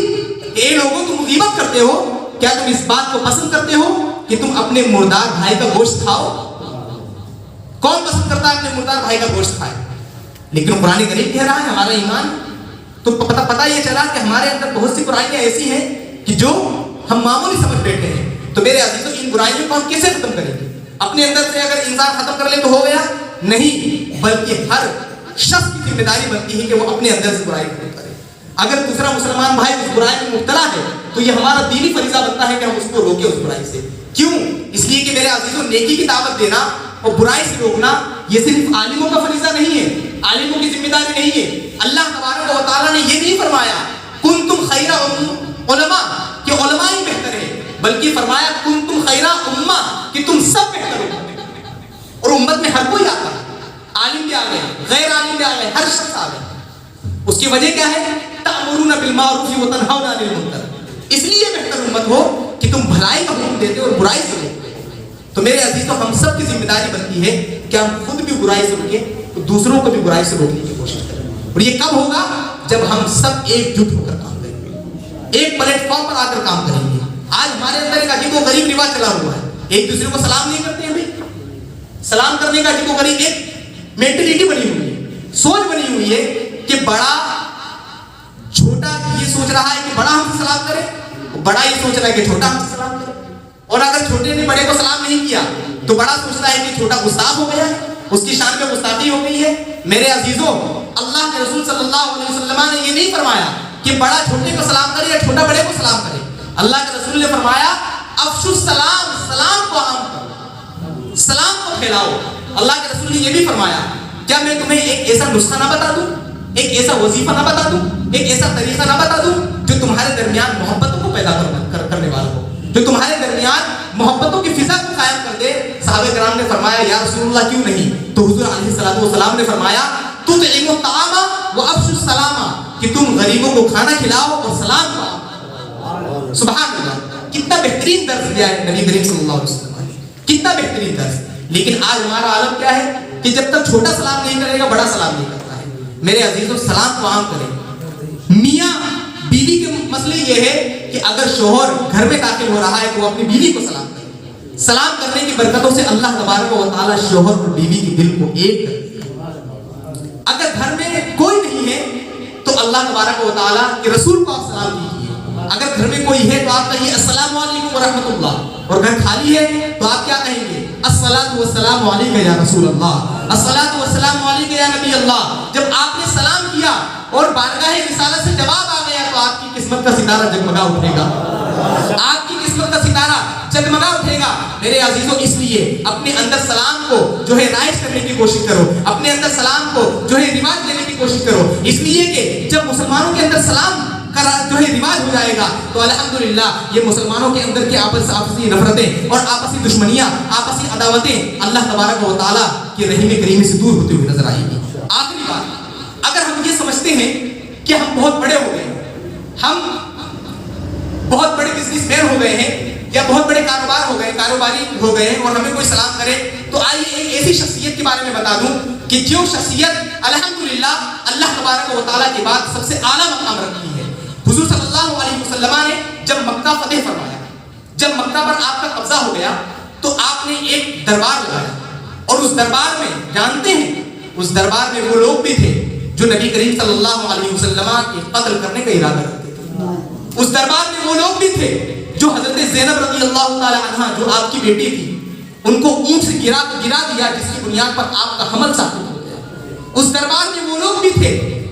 ए लोगों, तुम गीबत करते हो, क्या तुम इस बात को पसंद करते हो कि तुम अपने मुर्दार भाई का गोश्त खाओ? कौन पसंद करता है अपने मुर्दार भाई का गोश्त खाए? लेकिन कुरान करीम कह रहा है हमारा ईमान तो पता ये चला कि हमारे अंदर बहुत सी बुराइयां ऐसी हैं कि जो हम मामूली समझ बैठे हैं। तो मेरे अजीजों, इन बुराइयों को हम कैसे खत्म करेंगे? अपने अंदर से अगर इंसान खत्म कर ले तो हो गया? नहीं, बल्कि हर शख्स की जिम्मेदारी बनती है कि वो अपने अंदर से बुराई खत्म करे। अगर दूसरा मुसलमान भाई उस बुराई में मुब्तला है तो ये हमारा दीनी फरीजा बनता है कि हम उसको रोके उस बुराई से। کیوں؟ اس لیے کہ میرے عزیزوں نیکی کی دعوت دینا اور برائی سے روکنا یہ صرف عالموں کا فریضہ نہیں ہے، عالموں کی ذمہ داری نہیں ہے۔ اللہ تبارک و تعالیٰ نے یہ نہیں فرمایا کنتم خیر علماء کہ علماء ہی بہتر ہے، بلکہ فرمایا کنتم خیر امہ کہ تم سب بہتر ہو۔ اور امت میں ہر کوئی آتا ہے، عالم بھی آ گئے، غیر عالم بھی آ گئے، ہر شخص آ گئے۔ اس کی وجہ کیا ہے؟ تأمرون بالمعروف وتنہون عن المنکر، اس لیے بہتر امت ہو کہ تم بھلائی کا حکم دیتے اور برائی سے روکتے۔ تو میرے عزیزوں ہم سب کی ذمہ داری بنتی ہے کہ ہم خود بھی برائی سے روکیں تو دوسروں کو بھی برائی سے روکنے کی کوشش کریں۔ اور یہ کب ہوگا؟ جب ہم سب ایک جٹ ہو کر کام کریں گے، ایک پلیٹ فارم پر آ کر کام کریں گے۔ آج ہمارے اندر ایک عجیب و غریب رواج چلا ہوا ہے، ایک دوسرے کو سلام نہیں کرتے ہیں۔ بھائی سلام کرنے کا عجیب و غریب ایک مینٹلٹی بنی ہوئی ہے، سوچ بنی ہوئی ہے کہ بڑا چھوٹا یہ سوچ رہا ہے کہ بڑا ہم سے سلام کرے، بڑا یہ سوچ رہا ہے کہ چھوٹا ہم سے سلام کرے، اور اگر چھوٹے نے بڑے کو سلام نہیں کیا تو بڑا سوچ رہا ہے کہ چھوٹا گستاخ ہو گیا ہے، اس کی شان میں گستاخی ہو گئی ہے۔ میرے عزیزوں اللہ کے رسول صلی اللہ علیہ وسلم نے یہ نہیں فرمایا کہ بڑا چھوٹے کو سلام کرے یا چھوٹا بڑے کو سلام کرے۔ اللہ کے رسول نے فرمایا افشو السلام، سلام کو عام کرو، سلام کو پھیلاؤ۔ اللہ کے رسول نے یہ بھی فرمایا کیا میں تمہیں ایک ایسا نسخہ نہ بتا دوں، ایک ایسا وظیفہ نہ بتا دوں، ایک ایسا طریقہ نہ بتا دوں جو تمہارے درمیان محبتوں کو پیدا کرنے والا ہو، جو تمہارے درمیان محبتوں کی فضا کو قائم کر دے۔ صحابہ کرام نے فرمایا یا رسول اللہ کیوں نہیں؟ تو حضور علیہ الصلوۃ والسلام نے فرمایا تطعم الطعام وافشوا السلام کہ تم غریبوں کو کھانا کھلاؤ اور سلام پڑھاؤ۔ سبحان اللہ، کتنا بہترین درس دیا ہے نبی کریم صلی اللہ علیہ وسلم نے، کتنا بہترین درس۔ لیکن آج ہمارا عالم کیا ہے کہ جب تک چھوٹا سلام نہیں کرے گا بڑا سلام نہیں کرتا ہے۔ میرے عزیزوں سلام کو عام کریں۔ میاں بیوی کے مسئلے یہ ہے کہ اگر شوہر گھر میں داخل ہو رہا ہے تو وہ اپنی بیوی کو سلام کرے۔ سلام کرنے کی برکتوں سے اللہ تبارک و تعالیٰ شوہر اور بیوی کے دل کو ایک کر دے۔ اگر گھر میں کوئی نہیں ہے تو اللہ تبارک و تعالیٰ کے رسول کو آپ سلام کیجیے۔ اگر گھر میں کوئی ہے تو آپ کہیے السلام علیکم ورحمۃ اللہ، اور گھر خالی ہے تو آپ کیا کہیں گے؟ الصلاۃ والسلام علیک یا رسول اللہ، الصلاۃ والسلام علیک یا نبی اللہ۔ جب آپ نے سلام کیا اور بارگاہ رسالت سے جواب آ گیا تو آپ کی قسمت کا ستارہ جگمگا اٹھے گا، آپ کی قسمت کا ستارہ جگمگا اٹھے گا۔ میرے عزیزوں اس لیے اپنے اندر سلام کو جو ہے رائج کرنے کی کوشش کرو، اپنے اندر سلام کو جو ہے رواج دینے کی کوشش کرو، اس لیے کہ جب مسلمانوں کے اندر سلام کا جو ہے رواج ہو جائے گا تو الحمدللہ یہ مسلمانوں کے اندر کی آپسی نفرتیں اور آپسی دشمنیاں، آپسی عداوتیں اللہ تبارک و تعالیٰ کے رحیم کریم سے دور ہوتے ہوئے نظر آئیں گی۔ آخری بات، اگر ہم یہ سمجھتے ہیں کہ ہم بہت بڑے ہو گئے ہیں، ہم بہت بڑے بزنس مین ہو گئے ہیں یا بہت بڑے کاروباری ہو گئے ہیں اور ہمیں کوئی سلام کرے، تو آئیے ایک ایسی شخصیت کے بارے میں بتا دوں کہ جو شخصیت الحمدللہ اللہ تبارک و تعالیٰ کے بعد سب سے اعلیٰ مقام رکھتی ہے۔ حضور صلی اللہ علیہ وسلم نے جب مکہ فتح فرمایا، جب مکہ پر آپ کا قبضہ ہو گیا تو آپ نے ایک دربار لگایا، اور اس دربار میں جانتے ہیں اس دربار میں وہ لوگ بھی تھے جو نبی کریم صلی اللہ علیہ وسلم کے قتل کرنے کا ارادہ رکھتے تھے۔ اس دربار میں وہ لوگ بھی تھے جو حضرت زینب رضی اللہ تعالی عنہا جو آپ کی بیٹی تھی ان کو اونٹ سے گرا دیا، جس کی بنیاد پر آپ کا حمل ثابت ہو گیا۔ اس دربار میں وہ لوگ بھی تھے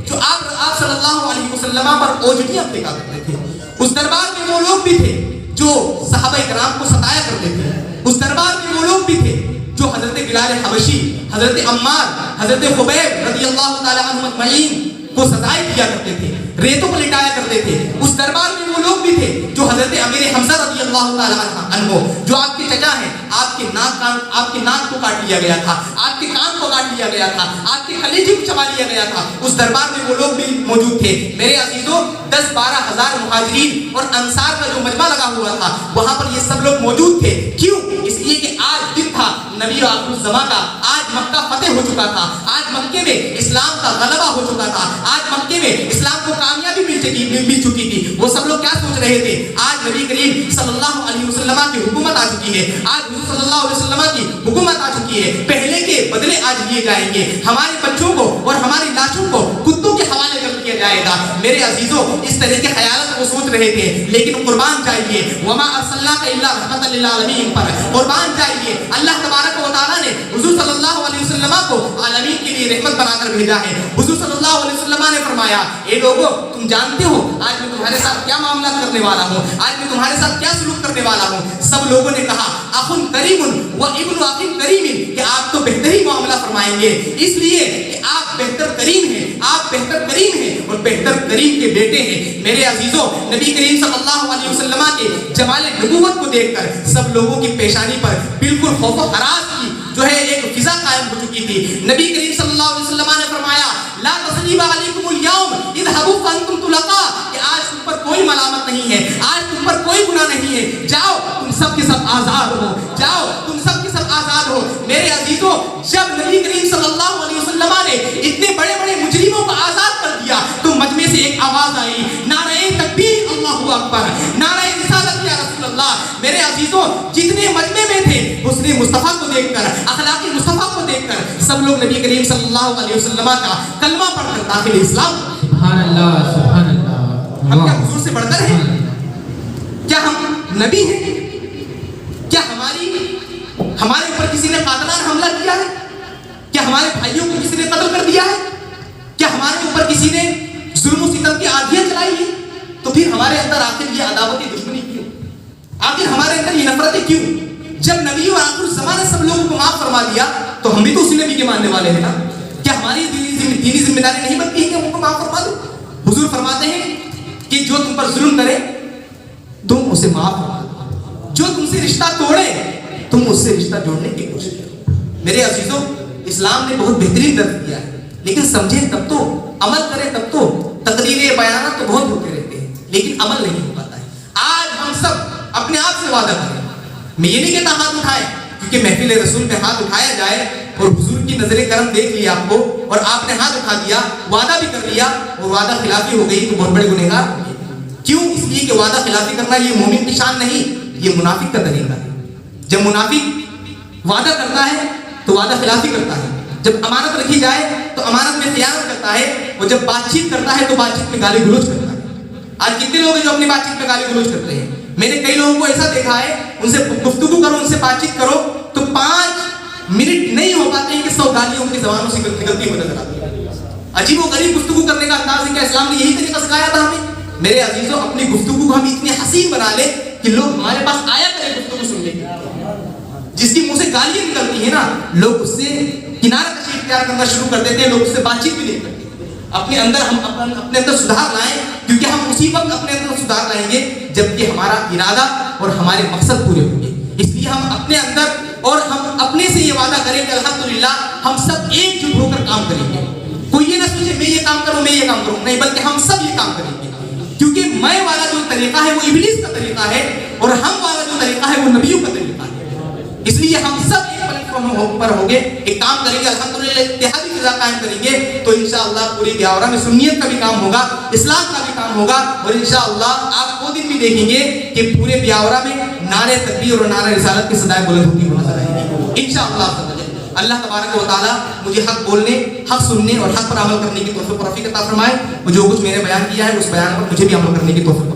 جو آپ صلی اللہ علیہ وسلم پر اوجھٹیاں پھینکا کرتے تھے۔ اس دربار میں وہ لوگ بھی تھے جو صحابہ کرام کو ستایا کرتے تھے۔ اس دربار میں وہ لوگ بھی تھے جو حضرت بلال حبشی، حضرت عمار، حضرت خبیب رضی اللہ تعالی عنہ اجمعین کو سزائیں دیا کرتے تھے، ریتوں کو لٹایا کرتے تھے۔ اس دربار میں وہ لوگ بھی تھے جو حضرت امیر حمزہ رضی اللہ تعالی عنہ جو آپ کے چچا ہیں، آپ کے ناک کو کاٹ لیا گیا تھا، آپ کے کان کو کاٹ لیا گیا تھا، آپ کے کلیجے کو چبا لیا گیا تھا، اس دربار میں وہ لوگ بھی موجود تھے۔ میرے عزیزوں 10-12 ہزار مہاجرین اور انصار کا جو مجمع لگا ہوا تھا وہاں پر یہ سب لوگ موجود تھے۔ کیوں؟ اس لیے کہ آج دن تھا نبی آخر الزماں کا، آج مکہ فتح ہو چکا تھا، آج مکے میں اسلام کا غلبہ ہو چکا تھا، آج مکے میں اسلام کو کامیابی مل چکی تھی۔ وہ سب لوگ کیا سوچ رہے تھے؟ آج نبی کریم صلی اللہ علیہ وسلم کی حکومت آ چکی ہے، آج حضور صلی اللہ علیہ وسلم کی حکومت آ چکی ہے، پہلے کے بدلے آج لیے جائیں گے، ہمارے بچوں کو اور ہماری لاشوں کو کتوں کے حوالے کر دیا جائے گا۔ میرے عزیزوں اس طرح کے خیالات وہ سوچ رہے تھے، لیکن قربان جائیے وما ارسلناک الا رحمۃ للعالمین پر، قربان جائیے اللہ تبارک و تعالیٰ نے حضور صلی اللہ علیہ وسلم کو عالمین کے لیے رحمت بنا کر بھیجا ہے۔ حضور صلی اللہ علیہ وسلم نے فرمایا फरमाया, ए लोगों, तुम जानते हो आज मैं तुम्हारे साथ क्या मामला करने वाला हूँ, आज मैं तुम्हारे साथ क्या सलूक करने वाला हूँ। सब लोगों ने कहा अखुन करीमुन व इब्नु अखिन करीमिन, कि आप तो बेहतरीन मामला फरमाएंगे, इसलिए कि आप बेहतर करीम हैं, आप बेहतर करीम हैं और बेहतर करीम के बेटे हैं। मेरे अजीजों, नबी करीम सल्लल्लाहु अलैहि वसल्लम के जमाले नबूवत को देखकर सब लोगों की पेशानी पर बिल्कुल खौफ और हरास की जो है एक फिजा कायम हो चुकी थी। नबी करीम सल्लल्लाहु अलैहि वसल्लम ने फरमाया, ला तस्रीबा अलैकुमुल यौम इज़हबू फअंतुम तुलका, कि आज तुम पर कोई मलामत नहीं है, आज तुम पर कोई गुनाह नहीं है, जाओ तुम सब के सब आजाद हो, जाओ तुम सब के सब आजाद हो। मेरे अजीजों, जब नबी करीम सल्लल्लाहु अलैहि वसल्लम ने इतने बड़े बड़े मुजरिमों को आजाद कर दिया तो मजमे से एक आवाज आई, नारे तकबीर, अल्लाहु अकबर, नारे रिसालत या रसूल अल्लाह। मेरे अजीजों, जितने मजमे में थे उसने मुस्तफा को देखकर, अखलाकी मुस्तफा को देखकर सब लोग नबी करीम सल्लल्लाहु अलैहि वसल्लम का कलमा पढ़कर दाखिल इस्लाम। सुभान अल्लाह, सुभान अल्लाह। हम क्या हुजूर से बढ़कर हैं? क्या हम नबी हैं? क्या हमारे ऊपर किसी ने कातलान हमला किया है? क्या हमारे भाइयों को किसी ने कत्ल कर दिया है? क्या हमारे ऊपर किसी ने जुल्म सितम की आंधियां चलाई है? तो फिर हमारे अंदर आखिर ये अदावती दुश्मनी क्यों? आखिर हमारे अंदर ये नफरतें क्यों? जब नबी और आखिर ज़माने सब लोगों को माफ फरमा दिया तो हम भी तो उसी नबी के मानने वाले हैं ना। क्या हमारी दीनी जिम्मेदारी नहीं बनती है कि हम उनको माफ फरमा दो? हुजूर फरमाते हैं कि जो तुम पर जुल्म करे तुम उसे माफ फरमा दो, जो तुमसे रिश्ता तोड़े तुम उससे रिश्ता जोड़ने की कोशिश करो। मेरे अजीजों, इस्लाम ने बहुत बेहतरीन दर्ज दिया है, लेकिन समझे तब तो, अमल करें तब तो। तकरीरें बयाना तो बहुत होते रहते हैं लेकिन अमल नहीं हो पाता है। आज हम सब अपने आप से वादा करें, मैं ये नहीं कहता हाथ उठाए, क्योंकि महफिल रसूल में हाथ उठाया जाए और हुजूर की नजरे करम देख लिया आपको और आपने हाथ उठा दिया, वादा भी कर लिया और वादा खिलाफी हो गई तो बहुत बड़े गुनहगार हो गए। क्यों? इसलिए कि वादा खिलाफी करना ये मोमिन की शान नहीं, ये मुनाफिक का तरीका है। जब मुनाफिक वादा करता है तो वादा खिलाफी करता है, जब अमानत रखी जाए तो अमानत में खियानत करता है, और जब बातचीत करता है तो बातचीत में गाली गलौज करता है। आज कितने लोग हैं जो अपनी बातचीत में गाली गलौज करते हैं? मैंने कई लोगों को ऐसा देखा है, उनसे गुफ्तगू करो, उनसे बातचीत करो तो 5 मिनट नहीं हो पाते हैं कि 100 गालियां उनकी ज़बानों से निकलती हुई नजर आती है। अजीब व गरीब गुफ्तगू करने का अंदाज है। क्या इस्लाम ने यही तरीका सिखाया था हमें? मेरे अजीजों, अपनी गुफ्तगू को हम इतने हसीन बना ले कि लोग हमारे पास आया करें गुफ्तगू सुनने के। जिसकी मुंह से गालियां निकलती है ना, लोग उससे किनारा कशी इख्तियार करना शुरू कर देते हैं, लोग उससे बातचीत भी नहीं करते। अपने अंदर हम अपने अंदर सुधार लाएं, क्योंकि हम उसी वक्त अपने अंदर सुधार लाएंगे जबकि हमारा इरादा और हमारे मकसद पूरे होंगे। इसलिए हम अपने अंदर और हम अपने से ये वादा करें कि अल्हम्दुलिल्लाह हम सब एकजुट होकर काम करेंगे। कोई ये ना सोचे मैं ये काम करूं, मैं ये काम करूं, नहीं, बल्कि हम सब ये काम करेंगे। क्योंकि मैं वाला जो तरीका है वो इब्लीस का तरीका है और हम वाला जो तरीका है वो नबियों का तरीका है। इसलिए हम सब एक प्लेटफॉर्म पर होंगे, एक काम करेंगे, अल्हम्दुलिल्लाह इत्तेहादी फिजा कायम करेंगे तो इंशाअल्लाह पूरी ब्यावरा में सुन्नियत का भी काम होगा, इस्लाम का भी काम होगा और इंशाअल्लाह आप वो दिन भी देखेंगे कि पूरे ब्यावरा में नारे तकबीर और नारे रिसालत की सदाएं बुलंद होती हुई नजर आएंगी इंशाअल्लाह। अल्लाह तबारक व तआला मुझे हक बोलने, हक सुनने और हक पर अमल करने की तौफीक अता फरमाए। जो कुछ मैंने बयान किया है उस बयान पर मुझे भी अमल करने की तौफीक